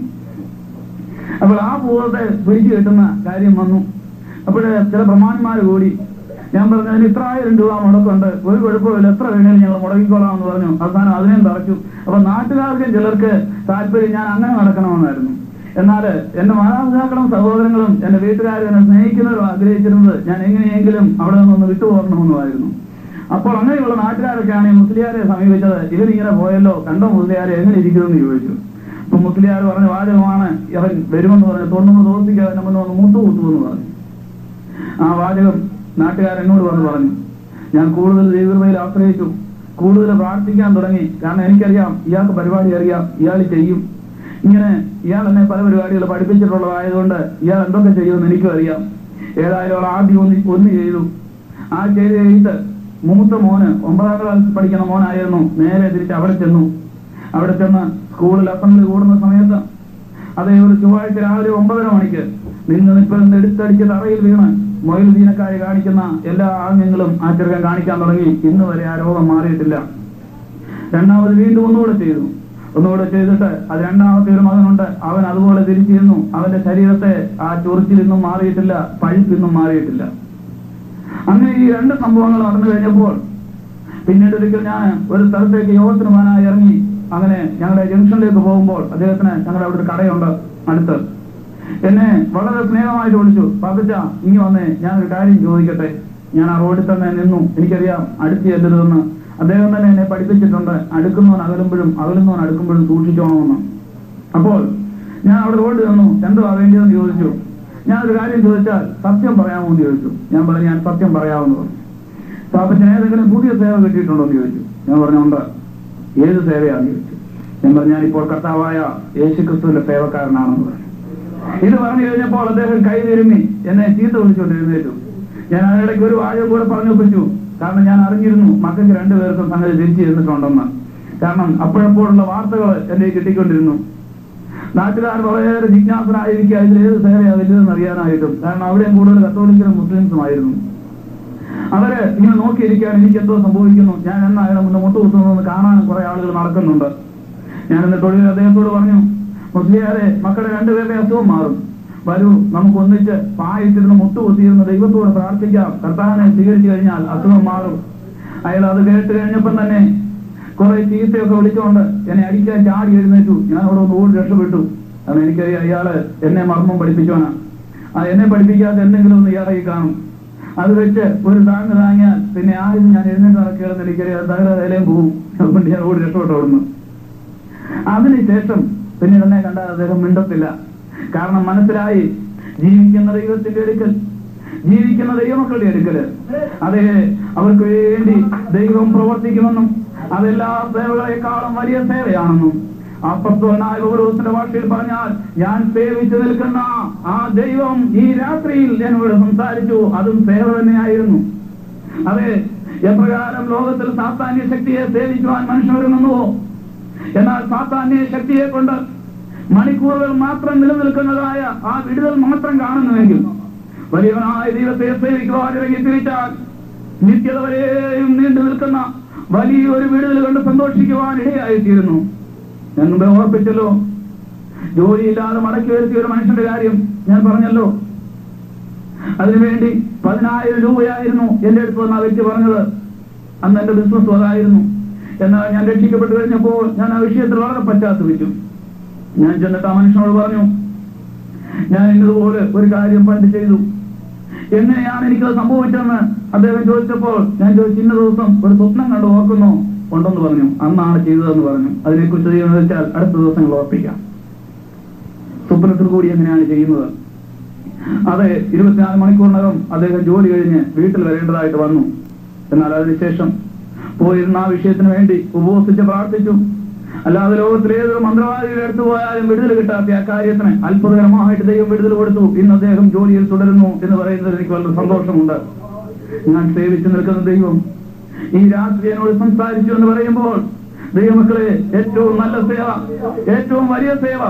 അപ്പോൾ ആ ഭൂതത്തെ പിടിച്ചു കെട്ടുന്ന കാര്യം വന്നു. അപ്പോൾ ചില പ്രമാണിമാർ കൂടി ഞാൻ പറഞ്ഞു അതിന് ഇത്ര 1000 രൂപ മുടക്കുണ്ട്, ഒരു കുഴപ്പമില്ല, എത്ര വേണേലും ഞങ്ങൾ മുടക്കിക്കോളാം എന്ന് പറഞ്ഞു. അവസാനം അതിനെയും തറച്ചു. അപ്പൊ നാട്ടുകാർക്കും ചിലർക്ക് താല്പര്യം ഞാൻ അങ്ങനെ നടക്കണമെന്നായിരുന്നു. എന്നാൽ എന്റെ മാതാപിതാക്കളും സഹോദരങ്ങളും എന്റെ വീട്ടുകാരും എന്നെ സ്നേഹിക്കുന്നവരും ആഗ്രഹിച്ചിരുന്നത് ഞാൻ എങ്ങനെയെങ്കിലും അവിടെ നിന്നൊന്ന് വിട്ടുപോകണമെന്നുമായിരുന്നു. അപ്പോൾ അങ്ങനെയുള്ള നാട്ടുകാരൊക്കെയാണ് ഈ മുസ്ലിയാരെ സമീപിച്ചത്. ഇവനിങ്ങനെ പോയല്ലോ, കണ്ടോ മുസ്ലിയാരെ എങ്ങനെ ഇരിക്കുമെന്ന് ചോദിച്ചു. അപ്പൊ മുസ്ലിയാർ പറഞ്ഞ വാചകമാണ്, അവൻ വരുമെന്ന് പറഞ്ഞു, 90 ദിവസത്തേക്ക് അവനെ മുന്നേ വന്ന് മുട്ടുകുത്തുമെന്ന് പറഞ്ഞു. ആ വാചകം നാട്ടുകാരെന്നോട് വന്ന് പറഞ്ഞു. ഞാൻ കൂടുതൽ ദൈവകൃപയിൽ ആശ്രയിച്ചു, കൂടുതൽ പ്രാർത്ഥിക്കാൻ തുടങ്ങി. കാരണം എനിക്കറിയാം ഇയാൾക്ക് പരിപാടി അറിയാം, ഇയാൾ ചെയ്യും. ഇങ്ങനെ ഇയാൾ എന്നെ പല പരിപാടികൾ പഠിപ്പിച്ചിട്ടുള്ളതായതുകൊണ്ട് ഇയാൾ എന്തൊക്കെ ചെയ്യുമെന്ന് എനിക്കും അറിയാം. ഏതായാലും ആദ്യം ഒന്ന് ചെയ്തു. ആ ചെയ്ത് കഴിഞ്ഞിട്ട് മൂത്ത മോന് 9ാം ക്ലാസ്സിൽ പഠിക്കുന്ന മോനായിരുന്നു. നേരെ തിരിച്ച് അവിടെ ചെന്ന് സ്കൂളിൽ അസംബ്ലി കൂടുന്ന സമയത്ത് അതേ ഒരു ചൊവ്വാഴ്ച രാവിലെ 9:30 മണിക്ക് നിൽപ്പിൽ എടുത്തടിച്ച് തറയിൽ വീണ് മൊയിലുദ്ദീനക്കാരെ കാണിക്കുന്ന എല്ലാ ആംഗ്യങ്ങളും ആ ചെറുക്കൻ കാണിക്കാൻ തുടങ്ങി. ഇന്ന് വരെ ആ രോഗം മാറിയിട്ടില്ല. രണ്ടാമത് വീണ്ടും ഒന്നുകൂടെ ചെയ്തിട്ട് അത് രണ്ടാമത്തെ ഒരു മകനുണ്ട്, അവൻ അതുപോലെ തിരിച്ചിരുന്നു. അവന്റെ ശരീരത്തെ ആ ചൊറിച്ചിലൊന്നും മാറിയിട്ടില്ല, പഴുപ്പിന്നും മാറിയിട്ടില്ല. അങ്ങനെ ഈ 2 സംഭവങ്ങൾ നടന്നു കഴിഞ്ഞപ്പോൾ പിന്നീട് ഒരിക്കൽ ഞാൻ ഒരു സ്ഥലത്തേക്ക് യോഗത്തിന് പോകാനായി ഇറങ്ങി. അങ്ങനെ ഞങ്ങളുടെ ജംഗ്ഷനിലേക്ക് പോകുമ്പോൾ അദ്ദേഹത്തിന് ഞങ്ങളുടെ അവിടെ ഒരു കടയുണ്ട് അടുത്ത്. എന്നെ വളരെ സ്നേഹമായിട്ട് വിളിച്ചു, പാപ്പച്ച ഇനി വന്നേ, ഞാനൊരു കാര്യം ചോദിക്കട്ടെ. ഞാൻ ആ റോഡിൽ തന്നെ നിന്നു. എനിക്കറിയാം അടുത്ത് ചെല്ലരുതെന്ന്. അദ്ദേഹം തന്നെ എന്നെ പഠിപ്പിച്ചിട്ടുണ്ട്, അടുക്കുന്നവൻ അകലുമ്പോഴും അകലുന്നവൻ അടുക്കുമ്പോഴും സൂക്ഷിച്ചോണമെന്ന്. അപ്പോൾ ഞാൻ അവിടെ റോഡിൽ നിന്നു. എന്തുവാ വേണ്ടിയതെന്ന് ചോദിച്ചു. ഞാനൊരു കാര്യം ചോദിച്ചാൽ സത്യം പറയാമോ എന്ന് ചോദിച്ചു. ഞാൻ പറഞ്ഞു ഞാൻ സത്യം പറയാമെന്ന് പറഞ്ഞു. പാപ്പച്ചന് ഏതെങ്കിലും പുതിയ സേവ കിട്ടിയിട്ടുണ്ടോ എന്ന് ചോദിച്ചു. ഞാൻ പറഞ്ഞുണ്ട്. ഏത് സേവയാണെന്ന് ചോദിച്ചു. ഞാൻ പറഞ്ഞു ഞാനിപ്പോൾ കർത്താവായ യേശുക്രിസ്തുവിന്റെ സേവക്കാരനാണെന്ന് പറഞ്ഞു. ഇത് പറഞ്ഞു കഴിഞ്ഞപ്പോൾ അദ്ദേഹം കൈ തിരുമ്മി എന്നെ ചീത്ത വിളിച്ചുകൊണ്ട് എഴുന്നേറ്റു. ഞാൻ അതിനിടയ്ക്ക് ഒരു വാചകം കൂടെ പറഞ്ഞൊപ്പിച്ചു. കാരണം ഞാൻ അറിഞ്ഞിരുന്നു മക്കൾക്ക് 2 പേർക്കും സംഗതി തിരിച്ചു ഇരുന്നിട്ടുണ്ടെന്ന്. കാരണം അപ്പോഴപ്പോഴുള്ള വാർത്തകൾ എന്നെ കിട്ടിക്കൊണ്ടിരുന്നു. നാട്ടുകാർ വളരെ ജിജ്ഞാസനായിരിക്കുക ഇതിലേത് സേവയാണ് വലുതെന്ന് അറിയാനായിട്ടും. കാരണം അവിടെയും കൂടുതൽ കത്തോലിക്കലും മുസ്ലിംസുമായിരുന്നു. അവര് ഇങ്ങനെ നോക്കിയിരിക്കുകയാണ് എനിക്ക് എന്തോ സംഭവിക്കുന്നു, ഞാൻ എന്നായാലും മുന്നേ മുട്ടുകുത്തുന്നതെന്ന് കാണാൻ കുറെ ആളുകൾ നടക്കുന്നുണ്ട്. ഞാൻ എന്നിട്ട് അദ്ദേഹത്തോട് പറഞ്ഞു, മുസ്ലിയാരെ മക്കളുടെ 2 പേരുടെ അസുഖം മാറും, വരൂ നമുക്ക് ഒന്നിച്ച് പായിട്ടിരുന്ന് മുട്ടുകുത്തിയിരുന്ന് ദൈവത്തോട് പ്രാർത്ഥിക്കാം, കർത്താവിനെ സ്വീകരിച്ചു കഴിഞ്ഞാൽ അസുഖം മാറും. അയാൾ അത് കേട്ട് കഴിഞ്ഞപ്പം തന്നെ കുറെ ചീത്തയൊക്കെ വിളിച്ചുകൊണ്ട് എന്നെ അടിക്കാൻ ചാടി എഴുന്നേറ്റു. ഞാൻ അവിടെ ഒന്ന് ഓടി രക്ഷപ്പെട്ടു. കാരണം എനിക്കറിയാം ഇയാള് എന്നെ മർമ്മം പഠിപ്പിച്ചോനാ. എന്നെ പഠിപ്പിക്കാതെ എന്തെങ്കിലും ഒന്ന് ഇയാളെ കാണും. അത് വെച്ച് ഒരു താങ്ങിയാൽ പിന്നെ ആരും ഞാൻ എഴുന്നേറ്റ് നടക്കുകയെന്ന് എനിക്കറിയാം, തകരാതേലയും പോവും. അതുകൊണ്ട് ഞാൻ ഓടി രക്ഷപ്പെട്ടു ഓടുന്നു. അതിനുശേഷം പിന്നീട് എന്നെ കണ്ടാൽ അദ്ദേഹം മിണ്ടത്തില്ല. കാരണം മനസ്സിലായി ജീവിക്കുന്ന ദൈവത്തിന്റെ അടുക്കൽ, ജീവിക്കുന്ന ദൈവമക്കളുടെ അടുക്കല് അതേ അവർക്ക് വേണ്ടി ദൈവം പ്രവർത്തിക്കുമെന്നും അതെല്ലാ സേവകളെക്കാളും വലിയ സേവയാണെന്നും അപ്പസ്തോലനായ പൗലോസിന്റെ ഭാഷയിൽ പറഞ്ഞാൽ ഞാൻ സേവിച്ചു നിൽക്കുന്ന ആ ദൈവം ഈ രാത്രിയിൽ എന്നോട് സംസാരിച്ചു. അതും സേവ തന്നെയായിരുന്നു. അതെ, എപ്രകാരം ലോകത്തിൽ സാത്താന്യ ശക്തിയെ സേവിക്കുവാൻ മനുഷ്യരൊരുങ്ങുന്നുവോ, എന്നാൽ സാത്താന്യ ശക്തിയെ കൊണ്ട് മണിക്കൂറുകൾ മാത്രം നിലനിൽക്കുന്നതായ ആ വിടുതൽ മാത്രം കാണുന്നുവെങ്കിൽ വലിയവനായ ദൈവത്തെ സേവിക്കുവാൻ ഇറങ്ങി തിരിച്ചാൽ നിത്യത വരെയും നീണ്ടു നിൽക്കുന്ന വലിയൊരു വിടുതൽ കൊണ്ട് സന്തോഷിക്കുവാൻ ഇടയായിത്തീരുന്നു. ഞാൻ മുമ്പേ ഓർപ്പിച്ചല്ലോ, ജോലിയില്ലാതെ മടക്കി വരുത്തിയ ഒരു മനുഷ്യന്റെ കാര്യം ഞാൻ പറഞ്ഞല്ലോ. അതിനുവേണ്ടി 10,000 രൂപയായിരുന്നു എന്റെ അടുത്ത് വന്ന ആ വ്യക്തി പറഞ്ഞത്. അന്ന് എന്റെ ബിസിനസ് അതായിരുന്നു. എന്നാൽ ഞാൻ രക്ഷിക്കപ്പെട്ടു കഴിഞ്ഞപ്പോൾ ഞാൻ ആ വിഷയത്തിൽ വളരെ പശ്ചാത്തപിച്ചു. ഞാൻ ചെന്നിട്ട് ആ മനുഷ്യനോട് പറഞ്ഞു, ഞാൻ ഇന്നതുപോലെ ഒരു കാര്യം പണ്ട് ചെയ്തു, എങ്ങനെയാണ് എനിക്കത് സംഭവിച്ചതെന്ന് അദ്ദേഹം ചോദിച്ചപ്പോൾ ഞാൻ ചോദിച്ചു, ഇന്ന ദിവസം ഒരു സ്വപ്നം കണ്ട് ഓർക്കുന്നോ? ഉണ്ടെന്ന് പറഞ്ഞു. അന്നാണ് ചെയ്തതെന്ന് പറഞ്ഞു. അതിനെക്കുറിച്ച് ചെയ്യുന്നത് വെച്ചാൽ അടുത്ത ദിവസങ്ങൾ ഓർപ്പിക്കാം. സ്വപ്നത്തിൽ കൂടി എങ്ങനെയാണ് ചെയ്യുന്നത്? അതെ, 24 മണിക്കൂറിനകം അദ്ദേഹം ജോലി കഴിഞ്ഞ് വീട്ടിൽ വരേണ്ടതായിട്ട് വന്നു. എന്നാൽ അതിനുശേഷം പോയിരുന്ന ആ വിഷയത്തിന് വേണ്ടി ഉപവസിച്ച് പ്രാർത്ഥിച്ചു. അല്ലാതെ ലോകത്തിലേതൊരു മന്ത്രവാദിയുടെ അടുത്ത് പോയാലും വിടുതൽ കിട്ടാത്ത ആ കാര്യത്തിന് അത്ഭുതകരമായിട്ട് ദൈവം വിടുതൽ കൊടുത്തു. ഇന്ന് അദ്ദേഹം ജോലിയിൽ തുടരുന്നു എന്ന് പറയുന്നതിൽ എനിക്ക് വളരെ സന്തോഷമുണ്ട്. ഞാൻ സേവിച്ചു നിൽക്കുന്ന ദൈവം ഈ രാത്രി എന്നോട് സംസാരിച്ചു എന്ന് പറയുമ്പോൾ ദൈവമക്കളെ, ഏറ്റവും നല്ല സേവ, ഏറ്റവും വലിയ സേവ,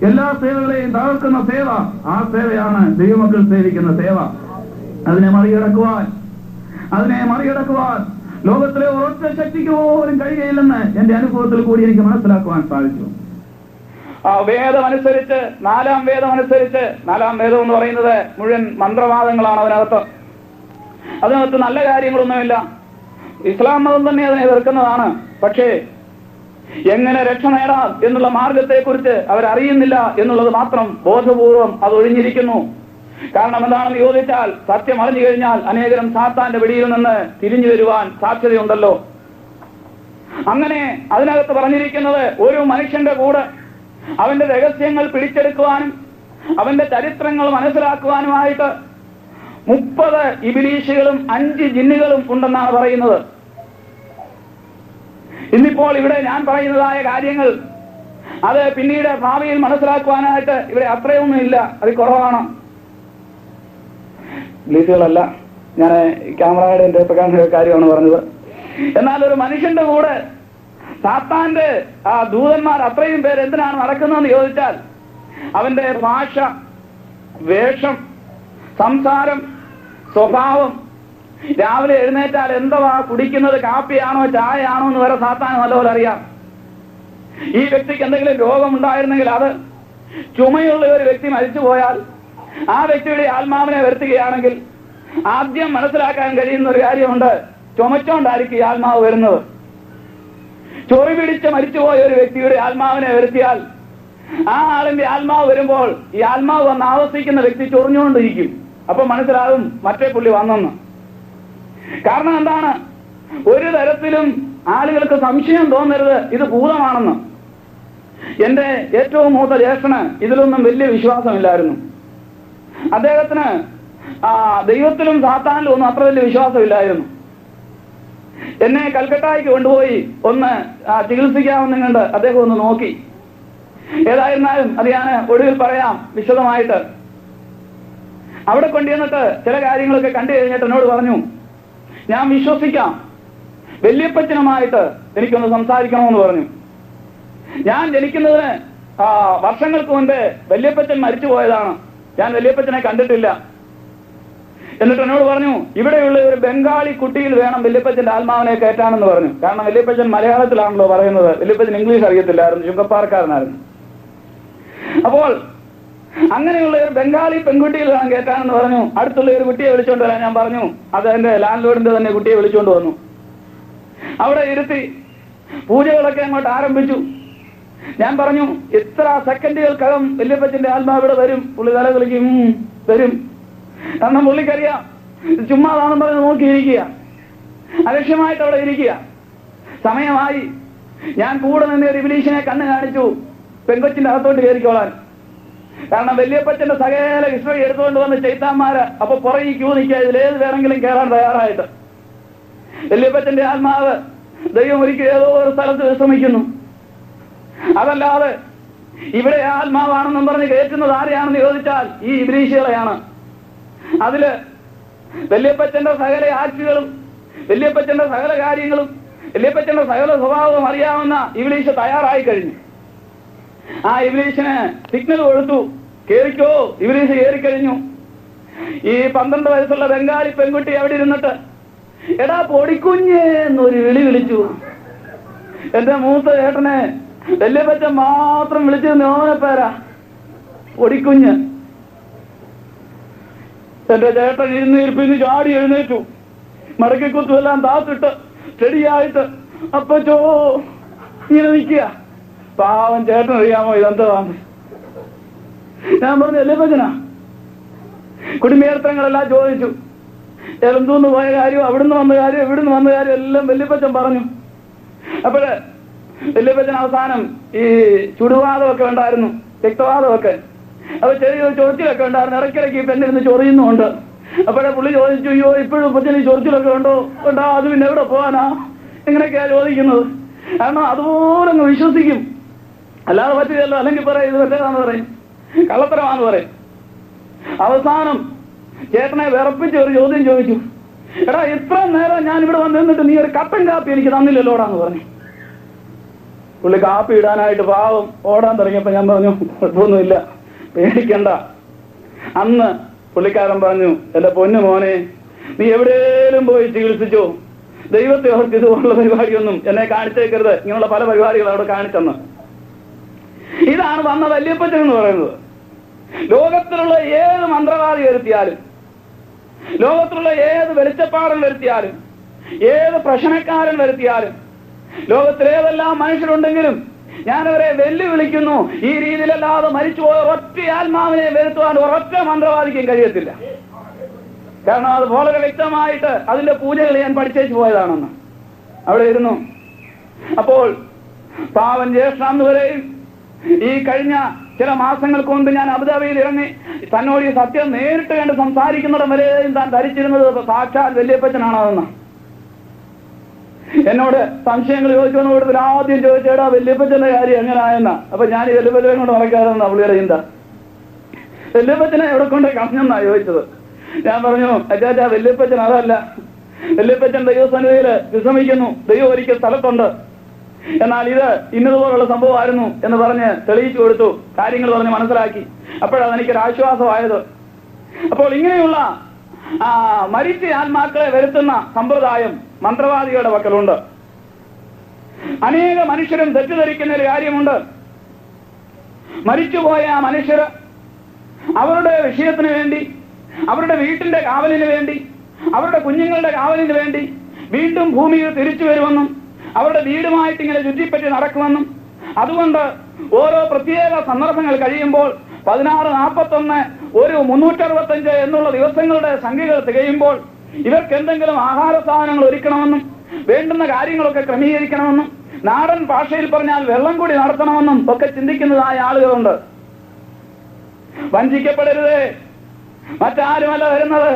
എല്ലാ സേവകളെയും തകർക്കുന്ന സേവ, ആ സേവയാണ് ദൈവമക്കൾ സേവിക്കുന്ന സേവ. അതിനെ മറികടക്കുവാൻ ലോകത്തിലെ ഒരൊറ്റ ശക്തിക്ക് പോലും കഴിയുകയില്ലെന്ന് എന്റെ അനുഭവത്തിൽ കൂടി എനിക്ക് മനസ്സിലാക്കുവാൻ സാധിച്ചു. ആ വേദമനുസരിച്ച്, 4-ാം വേദം അനുസരിച്ച്, 4-ാം വേദം എന്ന് പറയുന്നത് മുഴുവൻ മന്ത്രവാദങ്ങളാണ് അതിനകത്ത്. അതിനകത്ത് നല്ല കാര്യങ്ങളൊന്നുമില്ല. ഇസ്ലാം മതം തന്നെ അതിനെ എതിർക്കുന്നതാണ്. പക്ഷേ എങ്ങനെ രക്ഷ നേടാം എന്നുള്ള മാർഗത്തെക്കുറിച്ച് അവരറിയുന്നില്ല എന്നുള്ളത് മാത്രം ബോധപൂർവം അത് ഒഴിഞ്ഞിരിക്കുന്നു. കാരണം എന്താണെന്ന് ചോദിച്ചാൽ, സത്യം അറിഞ്ഞു കഴിഞ്ഞാൽ അനേകരും സാത്താന്റെ പിടിയിൽ നിന്ന് തിരിഞ്ഞു വരുവാൻ സാധ്യതയുണ്ടല്ലോ. അങ്ങനെ അതിനകത്ത് പറഞ്ഞിരിക്കുന്നത്, ഒരു മനുഷ്യന്റെ കൂടെ അവന്റെ രഹസ്യങ്ങൾ പിടിച്ചെടുക്കുവാനും അവന്റെ ചരിത്രങ്ങൾ മനസ്സിലാക്കുവാനുമായിട്ട് 30 ഇബ്ലീസുകളും 5 ജിന്നുകളും ഉണ്ടെന്നാണ് പറയുന്നത്. ഇന്നിപ്പോൾ ഇവിടെ ഞാൻ പറയുന്നതായ കാര്യങ്ങൾ അത് പിന്നീട് ഭാവിയിൽ മനസ്സിലാക്കുവാനായിട്ട് ഇവിടെ അത്രയൊന്നും ഇല്ല, അത് കുറവാണ്. ഇബ്ലീസുകളല്ല, ഞാൻ ക്യാമറയുടെ പ്രകാശ കാര്യമാണ് പറഞ്ഞത്. എന്നാൽ ഒരു മനുഷ്യന്റെ കൂടെ സാത്താന്റെ ആ ദൂതന്മാർ അത്രയും പേര് എന്തിനാണ് നടക്കുന്നതെന്ന് ചോദിച്ചാൽ, അവന്റെ ഭാഷ, വേഷം, സംസാരം, സ്വഭാവം, രാവിലെ എഴുന്നേറ്റാൽ എന്തുവാ കുടിക്കുന്നത്, കാപ്പിയാണോ ചായയാണോ എന്ന് വരെ സാത്താൻ നല്ലപോലെ അറിയാം. ഈ വ്യക്തിക്ക് എന്തെങ്കിലും രോഗമുണ്ടായിരുന്നെങ്കിൽ, അത് ചുമയുള്ള ഒരു വ്യക്തി മരിച്ചു പോയാൽ ആ വ്യക്തിയുടെ ആത്മാവിനെ വരുത്തുകയാണെങ്കിൽ ആദ്യം മനസ്സിലാക്കാൻ കഴിയുന്ന ഒരു കാര്യമുണ്ട്, ചുമച്ചോണ്ടായിരിക്കും ഈ ആത്മാവ് വരുന്നത്. ചൊറി പിടിച്ച് മരിച്ചുപോയ ഒരു വ്യക്തിയുടെ ആത്മാവിനെ വരുത്തിയാൽ ആ ആളിന്റെ ആത്മാവ് വരുമ്പോൾ ഈ ആത്മാവ് വന്ന് ആവർത്തിക്കുന്ന വ്യക്തി ചൊറിഞ്ഞുകൊണ്ടിരിക്കും. അപ്പൊ മനസ്സിലാകും മറ്റേ പുള്ളി വന്നെന്ന്. കാരണം എന്താണ്? ഒരു തരത്തിലും ആളുകൾക്ക് സംശയം തോന്നരുത് ഇത് ഭൂതമാണെന്ന്. എന്റെ ഏറ്റവും മൂത്ത ജ്യേഷ്ഠന് ഇതിലൊന്നും വലിയ വിശ്വാസമില്ലായിരുന്നു. അദ്ദേഹത്തിന് ദൈവത്തിലും സാത്താനിലും ഒന്നും അത്ര വലിയ വിശ്വാസമില്ലായിരുന്നു. എന്നെ കൽക്കട്ടയ്ക്ക് കൊണ്ടുപോയി ഒന്ന് ചികിത്സിക്കാമെന്നും കണ്ട് അദ്ദേഹം ഒന്ന് നോക്കി. ഏതായിരുന്നാലും അത് ഞാൻ ഒടുവിൽ പറയാം വിശദമായിട്ട്. അവിടെ കൊണ്ടുവന്നിട്ട് ചില കാര്യങ്ങളൊക്കെ കണ്ടു കഴിഞ്ഞിട്ട് എന്നോട് പറഞ്ഞു, ഞാൻ വിശ്വസിക്കാം, വല്യപ്പച്ചനുമായിട്ട് എനിക്കൊന്ന് സംസാരിക്കണമെന്ന് പറഞ്ഞു. ഞാൻ ജനിക്കുന്നതിന് വർഷങ്ങൾക്ക് മുൻപേ വല്യപ്പച്ചൻ മരിച്ചു പോയതാണ്. ഞാൻ വല്യപ്പച്ചനെ കണ്ടിട്ടില്ല. എന്നിട്ട് എന്നോട് പറഞ്ഞു, ഇവിടെയുള്ള ഒരു ബംഗാളി കുട്ടിയിൽ വേണം വല്യപ്പച്ചന്റെ ആത്മാവിനെ കയറ്റാനെന്ന് പറഞ്ഞു. കാരണം വല്യപ്പച്ചൻ മലയാളത്തിലാണല്ലോ പറയുന്നത്, വല്യപ്പച്ചൻ ഇംഗ്ലീഷ് അറിയത്തില്ലായിരുന്നു, ചുങ്കപ്പാറക്കാരനായിരുന്നു. അപ്പോൾ അങ്ങനെയുള്ള ഒരു ബംഗാളി പെൺകുട്ടിയിൽ വേണം കയറ്റാനെന്ന് പറഞ്ഞു. അടുത്തുള്ള ഒരു കുട്ടിയെ വിളിച്ചോണ്ട് വരാൻ ഞാൻ പറഞ്ഞു. അത് എന്റെ ലാൻഡ് ലോഡിന്റെ തന്നെ കുട്ടിയെ വിളിച്ചോണ്ട് വന്നു. അവിടെ ഇരുത്തി പൂജകളൊക്കെ അങ്ങോട്ട് ആരംഭിച്ചു. ഞാൻ പറഞ്ഞു, ഇത്ര സെക്കൻഡുകൾക്കകം വല്യപ്പച്ചന്റെ ആത്മാവ് ഇവിടെ വരും. പുള്ളി തല കളിക്കും, വരും. കാരണം പുള്ളിക്കറിയാം ചുമ്മാതാണെന്ന് പറഞ്ഞ് നോക്കിയിരിക്കുക, അലക്ഷ്യമായിട്ട് അവിടെ ഇരിക്കുക. സമയമായി. ഞാൻ കൂടെ നിന്ന് ഒരു ഇബ്ലീസിനെ കണ്ണ് കാണിച്ചു, പെങ്കൊച്ചിന്റെ അകത്തോട്ട് കയറിക്കോളാൻ. കാരണം വല്യപ്പച്ചന്റെ സകല ഹിസ്റ്ററി എടുത്തുകൊണ്ട് വന്ന് ചെയ്താന്മാര് അപ്പൊ പുറകെ ക്യൂ നിൽക്കുക, ഇതിലേത് വേണമെങ്കിലും കയറാൻ തയ്യാറായിട്ട്. വല്യപ്പച്ചന്റെ ആത്മാവ് ദൈവം ഒരിക്കലും ഏതോ ഒരു സ്ഥലത്ത് വിശ്രമിക്കുന്നു. അതല്ലാതെ ഇവിടെ ആത്മാവാണെന്നും പറഞ്ഞ് കയറ്റുന്നത് ആരെയാണെന്ന് ചോദിച്ചാൽ ഈ ഇബ്ലീസുകളെയാണ്. അതില് വല്യപ്പച്ചന്റെ സകല ആക്ടുകളും വല്യപ്പച്ചന്റെ സകല കാര്യങ്ങളും വല്യപ്പച്ചന്റെ സകല സ്വഭാവവും അറിയാവുന്ന ഇബ്ലീസ് തയ്യാറായി കഴിഞ്ഞു. ആ ഇബ്ലീസിന് സിഗ്നൽ കൊടുത്തു, കേറിക്കോ. ഇബ്ലീസ് കയറിക്കഴിഞ്ഞു. ഈ 12 വയസ്സുള്ള ബംഗാളി പെൺകുട്ടി അവിടെ ഇരുന്നിട്ട് എടാ പൊടിക്കുഞ്ഞ് എന്നൊരു വിളി വിളിച്ചു. എന്റെ മൂത്ത ചേട്ടനെ വല്യപ്പച്ചൻ മാത്രം വിളിച്ചിരുന്ന ഓനപ്പേരാ പൊടിക്കുഞ്ഞ്. എന്റെ ചേട്ടൻ ഇരുന്നിരിപ്പിന്ന് ചാടി എഴുന്നേറ്റു, മടക്കിക്കുത്തുമെല്ലാം താത്തിട്ട് ചെടിയായിട്ട് അപ്പച്ചോ ഇങ്ങനെ നിൽക്കുക. പാവം ചേട്ടൻ അറിയാമോ ഇതെന്താണ്? ഞാൻ പറഞ്ഞു, വല്യപ്പച്ചനാ. കുടുംബേർത്തങ്ങളെല്ലാം ചോദിച്ചു, എന്തൂന്ന് പോയ കാര്യം, അവിടുന്ന് വന്ന കാര്യം, ഇവിടുന്ന് വന്ന കാര്യം എല്ലാം വല്യപ്പച്ചൻ പറഞ്ഞു. അപ്പോഴ് വല്യപ്പച്ചൻ അവസാനം ഈ ചുടുവാദമൊക്കെ ഉണ്ടായിരുന്നു, രക്തവാദമൊക്കെ, അപ്പൊ ചെറിയ ചൊറിച്ചിലൊക്കെ ഉണ്ടായിരുന്നു. ഇടയ്ക്കിടയ്ക്ക് പെണ്ണിരുന്ന് ചൊറിയുന്നുണ്ട്. അപ്പോഴേ പുള്ളി ചോദിച്ചു, അയ്യോ ഇപ്പോഴും ഇപ്പച്ചൻ ഈ ചൊറിച്ചിലൊക്കെ ഉണ്ടോ? അത് പിന്നെ എവിടെ പോകാനാ? ഇങ്ങനെയൊക്കെയാ ചോദിക്കുന്നത്. കാരണം അതുപോലെ അങ്ങ് വിശ്വസിക്കും. അല്ലാതെ പറ്റില്ലല്ലോ. അല്ലെങ്കിൽ പറയും ഇത് പറ്റേതാന്ന് പറയും, കള്ളത്തരമാന്ന് പറയും. അവസാനം ചേട്ടനെ വിറപ്പിച്ച് ഒരു ചോദ്യം ചോദിച്ചു, എടാ ഇത്ര നേരം ഞാൻ ഇവിടെ വന്ന് നിന്നിട്ട് നീ ഒരു കട്ടൻ കാപ്പി എനിക്ക് തന്നില്ലല്ലോടാന്ന് പറഞ്ഞു. പുള്ളി കാപ്പി ഇടാനായിട്ട് പാവം ഓടാൻ തുടങ്ങിയപ്പോ ഞാൻ പറഞ്ഞു, കുഴപ്പമൊന്നുമില്ല, പേടിക്കണ്ട. അന്ന് പുള്ളിക്കാരൻ പറഞ്ഞു, എന്റെ പൊന്നു മോനെ, നീ എവിടെയും പോയി ചികിത്സിച്ചോ, ദൈവത്തെ ഓർത്ത് ഇതുപോലുള്ള പരിപാടിയൊന്നും എന്നെ കാണിച്ചേക്കരുത്. ഇങ്ങനെയുള്ള പല പരിപാടികൾ അവിടെ കാണിച്ചെന്ന്. ഇതാണ് വന്ന വല്യപ്പച്ചൻ എന്ന് പറയുന്നത്. ലോകത്തിലുള്ള ഏത് മന്ത്രവാദി വരുത്തിയാലും ലോകത്തിലുള്ള ഏത് വെളിച്ചപ്പാടൻ വരുത്തിയാലും, ഏത് പ്രശ്നക്കാരൻ വരുത്തിയാലും, ലോകത്തിലേതെല്ലാം മനുഷ്യരുണ്ടെങ്കിലും ഞാനവരെ വെല്ലുവിളിക്കുന്നു, ഈ രീതിയിലല്ലാതെ മരിച്ചുപോയ ഒറ്റ ആത്മാവിനെ വരുത്തുവാൻ ഒരൊറ്റ മന്ത്രവാദിക്കും കഴിയത്തില്ല. കാരണം അത് വളരെ വ്യക്തമായിട്ട് അതിന്റെ പൂജകൾ ഞാൻ പഠിച്ചേച്ചു പോയതാണെന്ന് അവിടെ ഇരുന്നു. അപ്പോൾ പാവൻ ജ്യേഷ്ഠാന്ന് വരെയും ഈ കഴിഞ്ഞ ചില മാസങ്ങൾക്ക് മുൻപ് ഞാൻ അബുദാബിയിൽ ഇറങ്ങി തന്നോട് ഈ സത്യം നേരിട്ട് കണ്ട് സംസാരിക്കുന്നിടം വരെയും താൻ ധരിച്ചിരുന്നത് സാക്ഷാൽ വല്യപ്പച്ചനാണതെന്ന്. എന്നോട് സംശയങ്ങൾ ചോദിച്ചു കൂടുതൽ ആദ്യം ചോദിച്ചേടാ വല്യപ്പച്ചന്റെ കാര്യം എങ്ങനെയായെന്നാ. അപ്പൊ ഞാൻ ഈ വല്യപ്പച്ചനെ കൊണ്ട് മറക്കാതെന്നാ പുള്ളിയുടെ ചിന്ത. വല്യപ്പച്ചനെ എവിടെ കൊണ്ട് കളഞ്ഞെന്നാ ചോദിച്ചത്. ഞാൻ പറഞ്ഞു, അച്ചാച്ചാ വല്യപ്പച്ചൻ അതല്ല, വല്യപ്പച്ചൻ ദൈവസന്നിധിയിൽ വിശ്രമിക്കുന്നു, ദൈവം ഒരിക്കൽ സ്ഥലത്തുണ്ട്, എന്നാൽ ഇത് ഇന്നതുപോലുള്ള സംഭവമായിരുന്നു എന്ന് പറഞ്ഞ് തെളിയിച്ചു കൊടുത്തു, കാര്യങ്ങൾ പറഞ്ഞ് മനസ്സിലാക്കി. അപ്പോഴാണ് എനിക്കൊരു ആശ്വാസമായത്. അപ്പോൾ ഇങ്ങനെയുള്ള മരിച്ച ആത്മാക്കളെ വരുത്തുന്ന സമ്പ്രദായം മന്ത്രവാദികളുടെ പക്കലുണ്ട്. അനേക മനുഷ്യരും തെറ്റിദ്ധരിക്കുന്ന ഒരു കാര്യമുണ്ട്. മരിച്ചുപോയ ആ മനുഷ്യർ അവരുടെ വിഷയത്തിന് വേണ്ടി, അവരുടെ വീട്ടിന്റെ കാവലിന് വേണ്ടി, അവരുടെ കുഞ്ഞുങ്ങളുടെ കാവലിന് വേണ്ടി വീണ്ടും ഭൂമിയിൽ തിരിച്ചു വരുമെന്നും അവരുടെ വീടുമായിട്ട് ഇങ്ങനെ ചുറ്റിപ്പറ്റി നടക്കുമെന്നും, അതുകൊണ്ട് ഓരോ പ്രത്യേക സന്ദർഭങ്ങൾ കഴിയുമ്പോൾ 16, 41, 365 എന്നുള്ള ദിവസങ്ങളുടെ സംഖ്യകൾ തികയുമ്പോൾ ഇവർക്ക് എന്തെങ്കിലും ആഹാര സാധനങ്ങൾ ഒരുക്കണമെന്നും വേണ്ടുന്ന കാര്യങ്ങളൊക്കെ ക്രമീകരിക്കണമെന്നും നാടൻ ഭാഷയിൽ പറഞ്ഞാൽ വെള്ളം കൂടി നടത്തണമെന്നും ഒക്കെ ചിന്തിക്കുന്നതായ ആളുകളുണ്ട്. വഞ്ചിക്കപ്പെടരുതേ, മറ്റാരുമല്ല വരുന്നത്.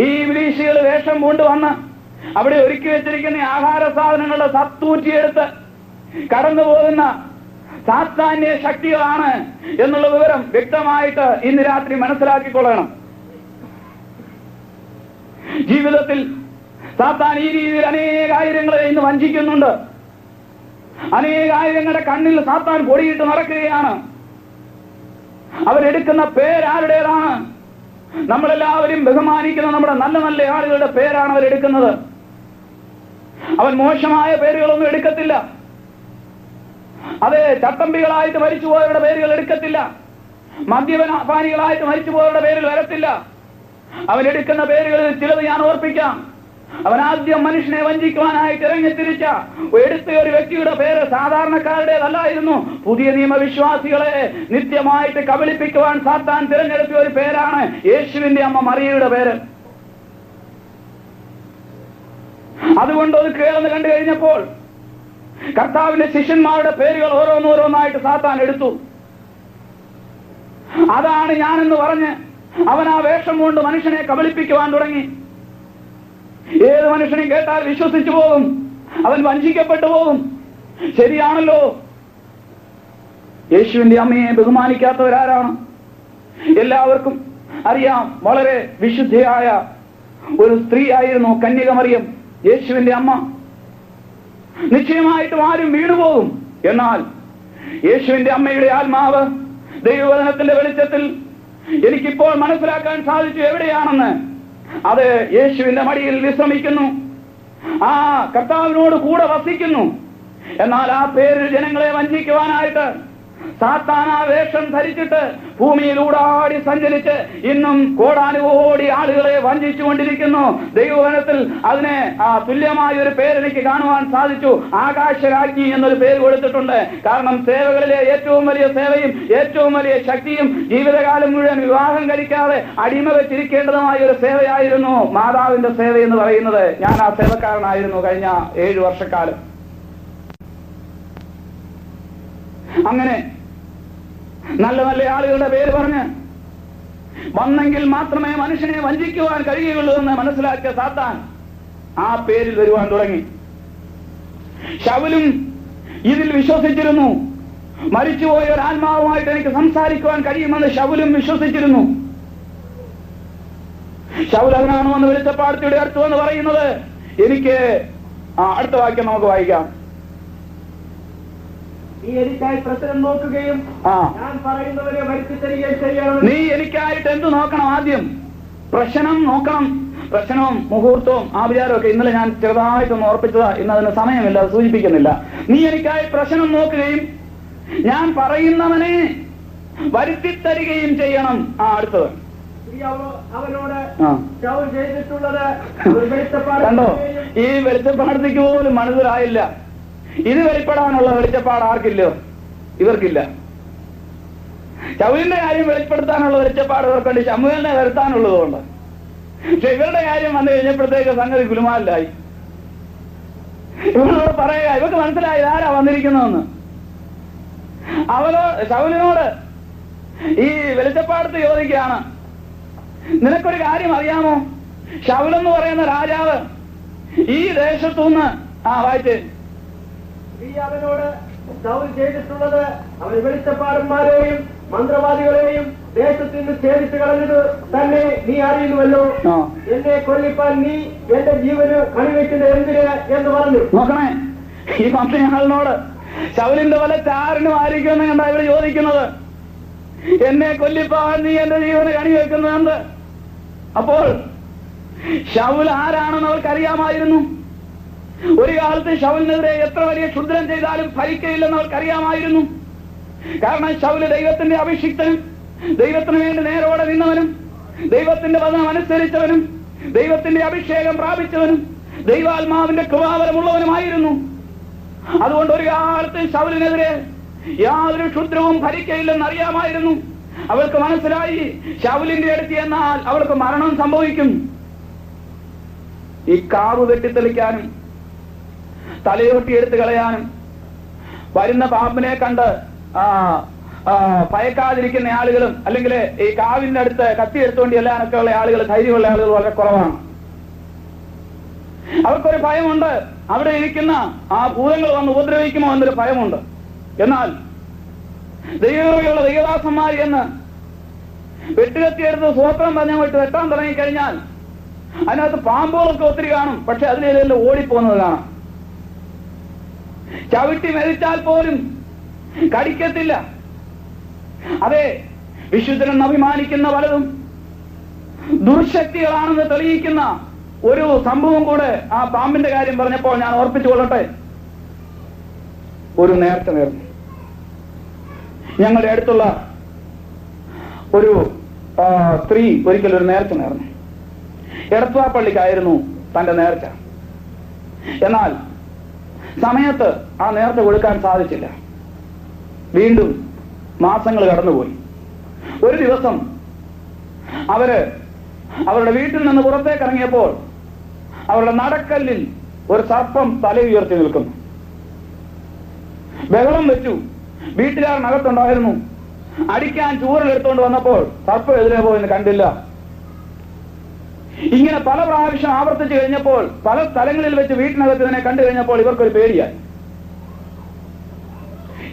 ഈ വിദേശികൾ വേഷം കൊണ്ടുവന്ന് അവിടെ ഒരുക്കി വെച്ചിരിക്കുന്ന ആഹാര സാധനങ്ങളുടെ സത്തൂറ്റിയെടുത്ത് കടന്നു പോകുന്ന സാത്താന്യ ശക്തികളാണ് എന്നുള്ള വിവരം വ്യക്തമായിട്ട് ഇന്ന് രാത്രി മനസ്സിലാക്കിക്കൊള്ളണം. ജീവിതത്തിൽ സാത്താൻ ഈ രീതിയിൽ അനേകായിരങ്ങളെ ഇന്ന് വഞ്ചിക്കുന്നുണ്ട്. അനേകായിരങ്ങളുടെ കണ്ണിൽ സാത്താൻ പൊടിയിട്ട് നടക്കുകയാണ്. അവരെടുക്കുന്ന പേരാരുടേതാണ്? നമ്മളെല്ലാവരും ബഹുമാനിക്കുന്ന നമ്മുടെ നല്ല നല്ല ആളുകളുടെ പേരാണ് അവരെടുക്കുന്നത്. അവൻ മോശമായ പേരുകളൊന്നും എടുക്കത്തില്ല. അതെ, ചട്ടമ്പികളായിട്ട് മരിച്ചുപോയവരുടെ പേരുകൾ എടുക്കത്തില്ല. മദ്യപാനികളായിട്ട് മരിച്ചുപോയവരുടെ പേരിൽ വരത്തില്ല. അവനെടുക്കുന്ന പേരുകളിൽ ചിലത് ഞാൻ ഓർപ്പിക്കാം. അവൻ ആദ്യം മനുഷ്യനെ വഞ്ചിക്കുവാനായിട്ട് ഇറങ്ങിത്തിരിച്ച എടുത്ത ഒരു വ്യക്തിയുടെ പേര് സാധാരണക്കാരുടേതല്ലായിരുന്നു. പുതിയ നിയമവിശ്വാസികളെ നിത്യമായിട്ട് കബളിപ്പിക്കുവാൻ സാത്താൻ തിരഞ്ഞെടുത്ത ഒരു പേരാണ് യേശുവിന്റെ അമ്മ മറിയയുടെ പേര്. അതുകൊണ്ട് അത് കേൾന്ന് കണ്ടു കഴിഞ്ഞപ്പോൾ കർത്താവിന്റെ ശിഷ്യന്മാരുടെ പേരുകൾ ഓരോന്നോരോന്നായിട്ട് സാത്താൻ എടുത്തു. അതാണ് ഞാനെന്ന് പറഞ്ഞ് അവൻ ആ വേഷം കൊണ്ട് മനുഷ്യനെ കബളിപ്പിക്കുവാൻ തുടങ്ങി. ഏത് മനുഷ്യനെ കേട്ടാൽ വിശ്വസിച്ചു പോകും, അവൻ വഞ്ചിക്കപ്പെട്ടു പോകും. ശരിയാണല്ലോ. യേശുവിന്റെ അമ്മയെ ബഹുമാനിക്കാത്തവരാരാണ്? എല്ലാവർക്കും അറിയാം, വളരെ വിശുദ്ധയായ ഒരു സ്ത്രീ ആയിരുന്നു കന്യകമറിയം, യേശുവിന്റെ അമ്മ. നിശ്ചയമായിട്ടും ആരും വീണുപോകും. എന്നാൽ യേശുവിന്റെ അമ്മയുടെ ആത്മാവ് ദൈവവചനത്തിന്റെ വെളിച്ചത്തിൽ എനിക്കിപ്പോൾ മനസ്സിലാക്കാൻ സാധിച്ചു എവിടെയാണെന്ന്. അത് യേശുവിന്റെ മടിയിൽ വിശ്രമിക്കുന്നു, ആ കർത്താവിനോട് കൂടെ വസിക്കുന്നു. എന്നാൽ ആ പേരിൽ ജനങ്ങളെ വഞ്ചിക്കുവാനായിട്ട് സാത്താൻ ആ വേഷം ധരിച്ചിട്ട് ഭൂമിയിലൂടാടി സഞ്ചരിച്ച് ഇന്നും കോടാനുകോടി ആളുകളെ വഞ്ചിച്ചുകൊണ്ടിരിക്കുന്നു. ദൈവവചനത്തിൽ അതിനെ തുല്യമായ ഒരു പേരെനിക്ക് കാണുവാൻ സാധിച്ചു. ആകാശരാജ്ഞി എന്നൊരു പേര് കൊടുത്തിട്ടുണ്ട്. കാരണം സേവകളിലെ ഏറ്റവും വലിയ സേവയും ഏറ്റവും വലിയ ശക്തിയും ജീവിതകാലം മുഴുവൻ വിവാഹം കഴിക്കാതെ അടിമ വെച്ചിരിക്കേണ്ടതുമായ ഒരു സേവയായിരുന്നു മാതാവിന്റെ സേവ എന്ന് പറയുന്നത്. ഞാൻ ആ സേവക്കാരനായിരുന്നു കഴിഞ്ഞ 7 വർഷക്കാലം. അങ്ങനെ നല്ല നല്ല ആളുകളുടെ പേര് പറഞ്ഞ് വന്നെങ്കിൽ മാത്രമേ മനുഷ്യനെ വഞ്ചിക്കുവാൻ കഴിയുകയുള്ളൂ എന്ന് മനസ്സിലാക്കിയ സാത്താൻ ആ പേരിൽ വരുവാൻ തുടങ്ങി. ശൗലും ഇതിൽ വിശ്വസിച്ചിരുന്നു. മരിച്ചുപോയ ഒരു ആത്മാവുമായിട്ട് എനിക്ക് സംസാരിക്കുവാൻ കഴിയുമെന്ന് ശൗലും വിശ്വസിച്ചിരുന്നു. ശൗൽ അതിനാണ് വന്ന് വെളിച്ചപ്പാടത്തിയുടെ അടുത്ത് എന്ന് പറയുന്നത്. എനിക്ക് അടുത്ത വാക്യം നമുക്ക് വായിക്കാം. നീ എനിക്കായി പ്രശ്നം നോക്കുകയും ഞാൻ പറയുന്നവരെ വരുത്തി തരികയും ചെയ്യണം. നീ എനിക്കായിട്ട് എന്ത് നോക്കണം? ആദ്യം പ്രശ്നം നോക്കണം. പ്രശ്നവും മുഹൂർത്തവും ആ വിചാരമൊക്കെ ഇന്നലെ ഞാൻ ചെറുതായിട്ടൊന്ന് ഓർപ്പിച്ചതാ. ഇന്ന് അതിന് സമയമില്ല, അത് സൂചിപ്പിക്കുന്നില്ല. നീ എനിക്കായി പ്രശ്നം നോക്കുകയും ഞാൻ പറയുന്നവനെ വരുത്തിത്തരികയും ചെയ്യണം. അടുത്തത് അവനോട് ആ ശൗൽ ചെയ്തിട്ടുള്ളത് ഒരു വെളിച്ചപ്പാട് കണ്ടോ, ഈ വെളിച്ചപ്പാടത്തേക്ക് പോലും മനസ്സിലായില്ല. ഇത് വെളിപ്പെടാനുള്ള വെളിച്ചപ്പാട് ആർക്കില്ലോ? ഇവർക്കില്ല. ശൗലിന്റെ കാര്യം വെളിപ്പെടുത്താനുള്ള വെളിച്ചപ്പാട് ഇവർക്കുണ്ട്, ശമൂവേലിനെ വരുത്താനുള്ളതുകൊണ്ട്. പക്ഷെ ഇവരുടെ കാര്യം വന്നു കഴിഞ്ഞപ്പോഴത്തേക്ക് സംഗതി ഗുലുമാലിലായി. ഇവരോട് പറയുക, ഇവർക്ക് മനസ്സിലായി ആരാ വന്നിരിക്കുന്നതെന്ന്. ശൗലിനോട് ഈ വെളിച്ചപ്പാടത്ത് ചോദിക്കുകയാണ്, നിനക്കൊരു കാര്യം അറിയാമോ? ശൗലെന്ന് പറയുന്ന രാജാവ് ഈ ദേശത്തുനിന്ന് വായിച്ച് അവനോട് ശൗൽ ചെയ്തിട്ടുള്ളത് അവൻ വെളിച്ചപ്പാടന്മാരെയും മന്ത്രവാദികളെയും ദേശത്ത് നിന്ന് ഛേദിച്ചു കളഞ്ഞത് തന്നെ നീ അറിയുന്നുവല്ലോ. എന്നെ കൊല്ലിപ്പാൻ നീ എന്റെ ജീവന് കണിവെക്കുന്നത് എന്തിന് എന്ന് പറഞ്ഞു. നോക്കണേ, ഈ മന്ത്രിയാളിനോട് ശൗലിന്റെ വല്ല ചാരനും ആയിരിക്കുമെന്ന് കണ്ടാ ഇവര് ചോദിക്കുന്നത്, എന്നെ കൊല്ലിപ്പാൻ നീ എന്റെ ജീവന് കണിവെക്കുന്നത് എന്ത്? അപ്പോൾ ശൗൽ ആരാണെന്ന് അവർക്കറിയാമായിരുന്നു. ഒരു കാലത്ത് ശൗലിനെതിരെ എത്ര വലിയ ക്ഷുദ്രം ചെയ്താലും ഫലിക്കയില്ലെന്ന് അവർക്കറിയാമായിരുന്നു. കാരണം ശൗല് ദൈവത്തിന്റെ അഭിഷിക്തനും ദൈവത്തിന് വേണ്ടി നേരോടെ നിന്നവനും ദൈവത്തിന്റെ വചനം അനുസരിച്ചവനും ദൈവത്തിന്റെ അഭിഷേകം പ്രാപിച്ചവനും ദൈവാത്മാവിന്റെ കൃപാവരമുള്ളവനുമായിരുന്നു. അതുകൊണ്ട് ഒരു കാലത്ത് ശൗലിനെതിരെ യാതൊരു ക്ഷുദ്രവും ഫലിക്കയില്ലെന്ന് അറിയാമായിരുന്നു. അവൾക്ക് മനസ്സിലായി, ശൗലിന്റെ അടുത്ത് എന്നാൽ അവൾക്ക് മരണം സംഭവിക്കും. ഈ കാവ് വെട്ടിത്തെളിക്കാനും തലയൊട്ടി എടുത്തു കളയാനും വരുന്ന പാമ്പിനെ കണ്ട് ഭയക്കാതിരിക്കുന്ന ആളുകളും അല്ലെങ്കിൽ ഈ കാവിന്റെ അടുത്ത് കത്തി എടുത്തുകൊണ്ട് എല്ലാനൊക്കെ ഉള്ള ആളുകൾ, ധൈര്യമുള്ള ആളുകൾ വളരെ കുറവാണ്. അവർക്കൊരു ഭയമുണ്ട്, അവിടെ ഇരിക്കുന്ന ആ ഭൂതങ്ങൾ വന്ന് ഉപദ്രവിക്കുമോ എന്നൊരു ഭയമുണ്ട്. എന്നാൽ ദൈവമുള്ള ദൈവദാസന്മാർ എന്ന് വെട്ടുകത്തിയെടുത്ത് സ്വോത്രം പറഞ്ഞ വിട്ട് വെട്ടാൻ തുടങ്ങിക്കഴിഞ്ഞാൽ അതിനകത്ത് പാമ്പുകളൊക്കെ ഒത്തിരി കാണും. പക്ഷെ അതിനെല്ലാം ഓടിപ്പോകുന്നത് കാണാം. ചവിട്ടി മെതിച്ചാൽ പോലും കടിക്കത്തില്ല. അതെ, വിശുദ്ധനെന്ന് അഭിമാനിക്കുന്ന പലതും ദുർശക്തികളാണെന്ന് തെളിയിക്കുന്ന ഒരു സംഭവം കൂടെ ആ പാമ്പിന്റെ കാര്യം പറഞ്ഞപ്പോൾ ഞാൻ ഓർപ്പിച്ചുകൊള്ളട്ടെ. ഒരു നേർച്ച നേർന്നു. ഞങ്ങളുടെ അടുത്തുള്ള ഒരു സ്ത്രീ ഒരിക്കലും ഒരു നേർച്ച നേർന്നു. എടത്വാപ്പള്ളിക്കായിരുന്നു തന്റെ നേർച്ച. എന്നാൽ സമയത്ത് ആ നേർച്ച കൊടുക്കാൻ സാധിച്ചില്ല. വീണ്ടും മാസങ്ങൾ കടന്നുപോയി. ഒരു ദിവസം അവരുടെ വീട്ടിൽ നിന്ന് പുറത്തേക്ക് ഇറങ്ങിയപ്പോൾ അവരുടെ നടക്കല്ലിൽ ഒരു സർപ്പം തല ഉയർത്തി നിൽക്കുന്നു. ബഹളം വെച്ചു. വീട്ടുകാരനകത്തുണ്ടായിരുന്നു. അടിക്കാൻ ചൂരലെടുത്തുകൊണ്ട് വന്നപ്പോൾ സർപ്പം എതിരെ പോയെന്ന് കണ്ടില്ല. ഇങ്ങനെ പല പ്രാവശ്യം ആവർത്തിച്ചു കഴിഞ്ഞപ്പോൾ പല സ്ഥലങ്ങളിൽ വെച്ച് വീട്ടിനകത്ത് ഇതിനെ കണ്ടു കഴിഞ്ഞപ്പോൾ ഇവർക്കൊരു പേടിയായി.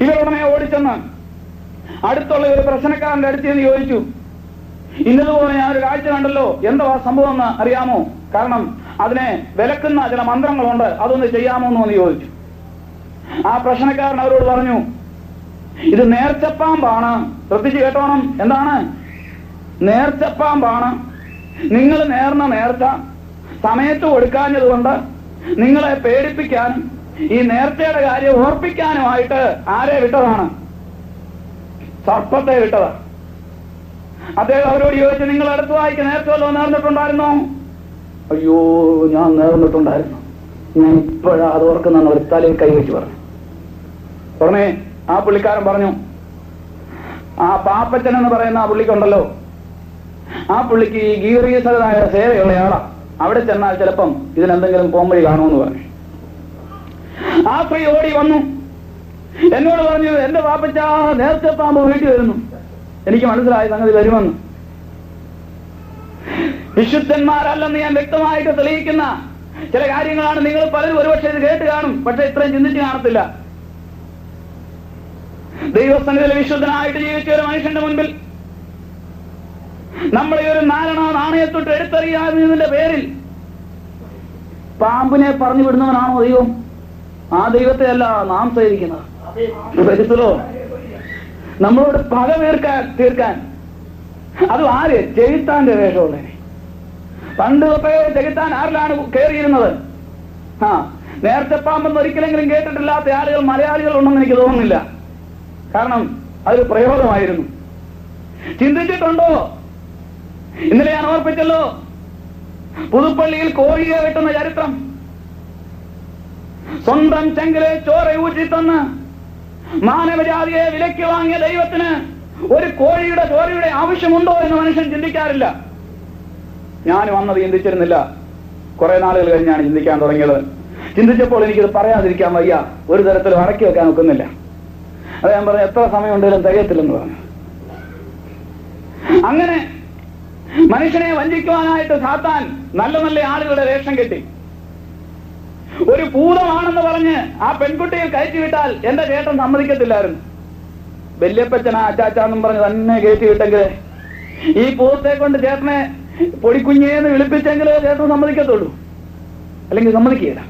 ഇവരുടനെ ഓടിച്ചെന്ന് അടുത്തുള്ള ഒരു പ്രശ്നക്കാരന്റെ അടുത്ത് നിന്ന് ചോദിച്ചു, ഇന്നതുപോലെ ഞാനൊരു കാഴ്ച കണ്ടല്ലോ, എന്താ സംഭവം എന്ന് അറിയാമോ? കാരണം അതിനെ വിലക്കുന്ന ചില മന്ത്രങ്ങളുണ്ട്, അതൊന്ന് ചെയ്യാമോ എന്ന് ചോദിച്ചു. ആ പ്രശ്നക്കാരൻ അവരോട് പറഞ്ഞു, ഇത് നേർച്ചപ്പാമ്പാണ്. ശ്രദ്ധിച്ചു കേട്ടോണം. എന്താണ്? നേർച്ചപ്പാമ്പാണ്. നിങ്ങൾ നേർന്ന നേർച്ച സമയത്ത് കൊടുക്കാഞ്ഞതുകൊണ്ട് നിങ്ങളെ പേടിപ്പിക്കാനും ഈ നേർച്ചയുടെ കാര്യം ഓർപ്പിക്കാനുമായിട്ട് ആരെ വിട്ടതാണ്? സർപ്പത്തെ വിട്ടതാ. അദ്ദേഹം അവരോട് ചോദിച്ചു, നിങ്ങൾ അടുത്ത വായിക്ക് നേർച്ച വല്ലതും നേർന്നിട്ടുണ്ടായിരുന്നോ? അയ്യോ, ഞാൻ നേർന്നിട്ടുണ്ടായിരുന്നു, ഞാൻ ഇപ്പോഴാ അത് ഓർക്കുന്ന ഒരു തലയിൽ കൈവച്ച് പറഞ്ഞു. ഉടനെ ആ പുള്ളിക്കാരൻ പറഞ്ഞു, ആ പാപ്പച്ചൻ എന്ന് പറയുന്ന ആ പുള്ളിക്കുണ്ടല്ലോ, ആ പുള്ളിക്ക് ഈ ഗീവറീസതായ സേവയുള്ളയാളാ, അവിടെ ചെന്നാൽ ചിലപ്പം ഇതിനെന്തെങ്കിലും പോംവഴി കാണുമെന്ന് പറഞ്ഞു. ആ സ്ത്രീ ഓടി വന്നു, എന്നോട് പറഞ്ഞു, എന്റെ പാപ്പച്ച നേർച്ച പാമ്പ് വീട്ടിൽ വരുന്നു. എനിക്ക് മനസ്സിലായി സംഗതി വരുമെന്ന്. വിശുദ്ധന്മാരല്ലെന്ന് ഞാൻ വ്യക്തമായിട്ട് തെളിയിക്കുന്ന ചില കാര്യങ്ങളാണ്. നിങ്ങൾ പലരും ഒരുപക്ഷെ ഇത് കേട്ട് കാണും, പക്ഷെ ഇത്രയും ചിന്തിച്ച് കാണത്തില്ല. ദൈവസന്നിധിയിൽ വിശുദ്ധനായിട്ട് ജീവിച്ച ഒരു മനുഷ്യന്റെ മുൻപിൽ നമ്മളെ ഒരു നാണയത്തൊട്ട് എടുത്തെറിയാതിന്റെ പേരിൽ പാമ്പിനെ പറഞ്ഞു വിടുന്നവനാണോ ദൈവം? ആ ദൈവത്തെ അല്ല നാം സേവിക്കുന്നത്. നമ്മളോട് പക തീർക്കാൻ അത് ആര്? ചെകുത്താന്റെ വേഷമുള്ള. പണ്ട് തൊട്ടേ ചെകുത്താൻ ആരിലാണ് കയറിയിരുന്നത്? നേർച്ചപ്പാമ്പെന്ന് ഒരിക്കലെങ്കിലും കേട്ടിട്ടില്ലാത്ത ആളുകൾ മലയാളികൾ ഉണ്ടെന്ന് എനിക്ക് തോന്നുന്നില്ല. കാരണം അതൊരു പ്രയോഗമായിരുന്നു. ചിന്തിച്ചിട്ടുണ്ടോ ഇന്നലെ ഞാൻ ഓർപ്പിച്ചല്ലോ, പുതുപ്പള്ളിയിൽ കോഴിയെ വെട്ടുന്ന ചരിത്രം. സ്വന്തം ചെങ്കിലെ ചോര ഊറ്റിത്തന്ന് മാനവജാതിയെ വിലയ്ക്ക് വാങ്ങിയ ദൈവത്തിന് ഒരു കോഴിയുടെ ചോരയുടെ ആവശ്യമുണ്ടോ എന്ന് മനുഷ്യൻ ചിന്തിക്കാറില്ല. ഞാൻ വന്നത് ചിന്തിച്ചിരുന്നില്ല, കുറെ നാളുകൾ കഴിഞ്ഞാണ് ചിന്തിക്കാൻ തുടങ്ങിയത്. ചിന്തിച്ചപ്പോൾ എനിക്കിത് പറയാതിരിക്കാൻ വയ്യ, ഒരു തരത്തിലും അടക്കി വെക്കാൻ ഒക്കുന്നില്ല. അത് ഞാൻ പറഞ്ഞു, എത്ര സമയം ഉണ്ടെങ്കിലും തികയത്തില്ലെന്ന് പറഞ്ഞു. അങ്ങനെ മനുഷ്യനെ വഞ്ചിക്കുവാനായിട്ട് സാത്താൻ നല്ല നല്ല ആളുകളുടെ വേഷം കെട്ടി ഒരു ഭൂതമാണെന്ന് പറഞ്ഞ് ആ പെൺകുട്ടിയെ കയറ്റിവിട്ടാൽ എന്റെ ചേട്ടൻ സമ്മതിക്കത്തില്ലായിരുന്നു. വല്യപ്പച്ചനാ അച്ചാച്ചാന്നും പറഞ്ഞ് തന്നെ കയറ്റിവിട്ടെങ്കിൽ ഈ ഭൂതത്തെ കൊണ്ട് ചേട്ടനെ പൊടിക്കുഞ്ഞേന്ന് വിളിപ്പിച്ചെങ്കിലേ ചേട്ടൻ സമ്മതിക്കത്തുള്ളൂ, അല്ലെങ്കിൽ സമ്മതിക്കുകയില്ല.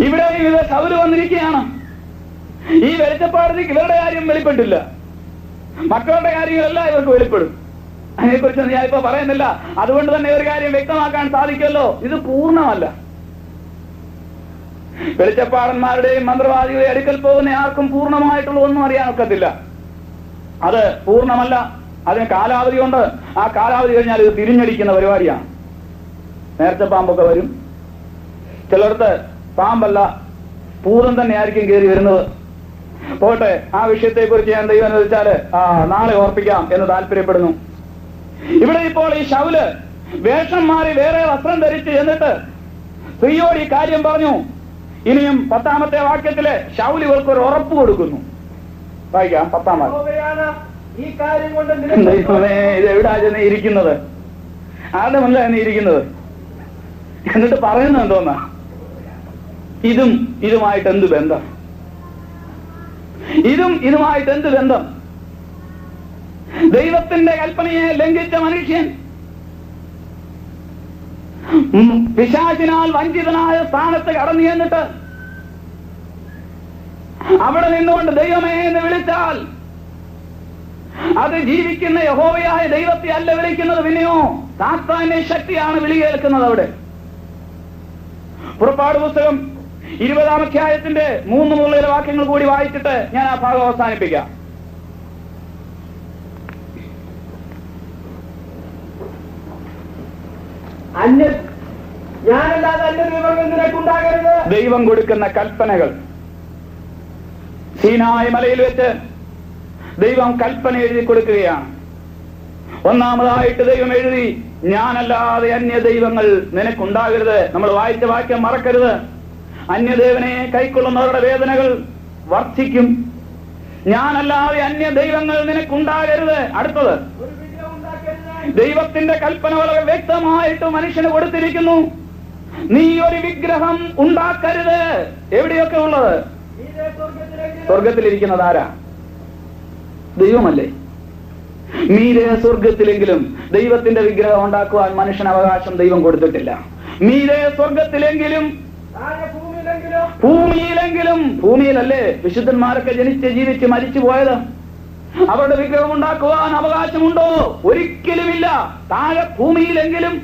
ഇവിടെ ഇത് ശൗല് വന്നിരിക്കുകയാണ്. ഈ വെളിച്ചപ്പാടത്തേക്ക് ഇവരുടെ കാര്യം വെളിപ്പെട്ടില്ല, മക്കളുടെ കാര്യങ്ങളെല്ലാം ഇവർക്ക് വെളിപ്പെടും. അതിനെക്കുറിച്ച് ഞാൻ ഇപ്പൊ പറയുന്നില്ല. അതുകൊണ്ട് തന്നെ ഒരു കാര്യം വ്യക്തമാക്കാൻ സാധിക്കുമല്ലോ, ഇത് പൂർണ്ണമല്ല. വെളിച്ചപ്പാടന്മാരുടെയും മന്ത്രവാദികളുടെ അടുക്കൽ പോകുന്ന ആർക്കും പൂർണ്ണമായിട്ടുള്ള ഒന്നും അറിയാനൊക്കത്തില്ല. അത് പൂർണ്ണമല്ല, അതിന് കാലാവധി ഉണ്ട്. ആ കാലാവധി കഴിഞ്ഞാൽ ഇത് തിരിഞ്ഞടിക്കുന്ന പരിപാടിയാണ്. നേരത്തെ പാമ്പൊക്കെ വരും, ചിലടത്ത് പാമ്പല്ല ഭൂതം തന്നെ ആയിരിക്കും കയറി വരുന്നത്. പോട്ടെ, ആ വിഷയത്തെ കുറിച്ച് ഞാൻ ദൈവം അനുവദിച്ചാല് നാളെ ഓർപ്പിക്കാം എന്ന് താല്പര്യപ്പെടുന്നു. ഇവിടെ ഇപ്പോൾ ഈ ശൗല് വേഷം മാറി വേറെ വസ്ത്രം ധരിച്ച് എന്നിട്ട് സ്ത്രീയോട് ഈ കാര്യം പറഞ്ഞു. ഇനിയും 10-ാമത്തെ വാക്യത്തില് ശൗല് ഇവർക്ക് ഒരു ഉറപ്പ് കൊടുക്കുന്നു. വായിക്കാം 10-ാം വാക്യം. ഇത് എവിടാ ചെന്ന് ഇരിക്കുന്നത്? ആരുടെ മുന്നിലാ നീ ഇരിക്കുന്നത്? എന്നിട്ട് പറയുന്നത് എന്തോന്നാ? ഇതുമായിട്ട് എന്ത് ബന്ധം? ഇതുമായിട്ട് എന്ത് ബന്ധം? ദൈവത്തിന്റെ കൽപ്പനയെ ലംഘിച്ച മനുഷ്യൻ പിശാചിനാൽ വഞ്ചിതനായ സ്ഥാനത്ത് കടന്നു ചെന്നിട്ട് അവിടെ നിന്നുകൊണ്ട് ദൈവമേ എന്ന് വിളിച്ചാൽ അത് ജീവിക്കുന്ന യഹോവയായ ദൈവത്തെ അല്ല വിളിക്കുന്നത്, പിന്നെയോ സാത്താന്റെ ശക്തിയാണ് വിളി കേൾക്കുന്നത്. അവിടെ പുറപ്പാട് പുസ്തകം 20-ാം അധ്യായത്തിന്റെ 3 മുതലുള്ള വാക്യങ്ങൾ കൂടി വായിച്ചിട്ട് ഞാൻ ആ ഭാഗം അവസാനിപ്പിക്കാം. ദൈവം കൊടുക്കുന്ന കൽപ്പനകൾ. സീനായി മലയിൽ വെച്ച് ദൈവം കൽപ്പന എഴുതി കൊടുക്കുകയാണ്. ഒന്നാമതായിട്ട് ദൈവം എഴുതി, ഞാനല്ലാതെ അന്യ ദൈവങ്ങൾ നിനക്കുണ്ടാകരുത്. നമ്മൾ വായിച്ച വാക്യം മറക്കരുത്. അന്യദേവനെ കൈക്കൊള്ളുന്നവരുടെ വേദനകൾ വർദ്ധിക്കും. ഞാനല്ലാതെ അന്യ ദൈവങ്ങൾ നിനക്കുണ്ടാകരുത്. അടുത്തത്, ദൈവത്തിന്റെ കൽപ്പന വളരെ വ്യക്തമായിട്ട് മനുഷ്യന് കൊടുത്തിരിക്കുന്നു. നീ ഒരു വിഗ്രഹം ഉണ്ടാക്കരുത്. എവിടെയൊക്കെ ഉള്ളത്? സ്വർഗത്തിലിരിക്കുന്നത് ആരാ? ദൈവമല്ലേ? മീരെ സ്വർഗത്തിലെങ്കിലും ദൈവത്തിന്റെ വിഗ്രഹം ഉണ്ടാക്കുവാൻ മനുഷ്യന് അവകാശം ദൈവം കൊടുത്തിട്ടില്ല. മീരെ സ്വർഗത്തിലെങ്കിലും ഭൂമിയിലെങ്കിലും, ഭൂമിയിലല്ലേ വിശുദ്ധന്മാരൊക്കെ ജനിച്ച് ജീവിച്ച് മരിച്ചു പോയത്? അവരുടെ വിഗ്രഹം ഉണ്ടാക്കുവാൻ അവകാശമുണ്ടോ? ഒരിക്കലുമില്ല. താഴെ ഭൂമിയിലെങ്കിലും,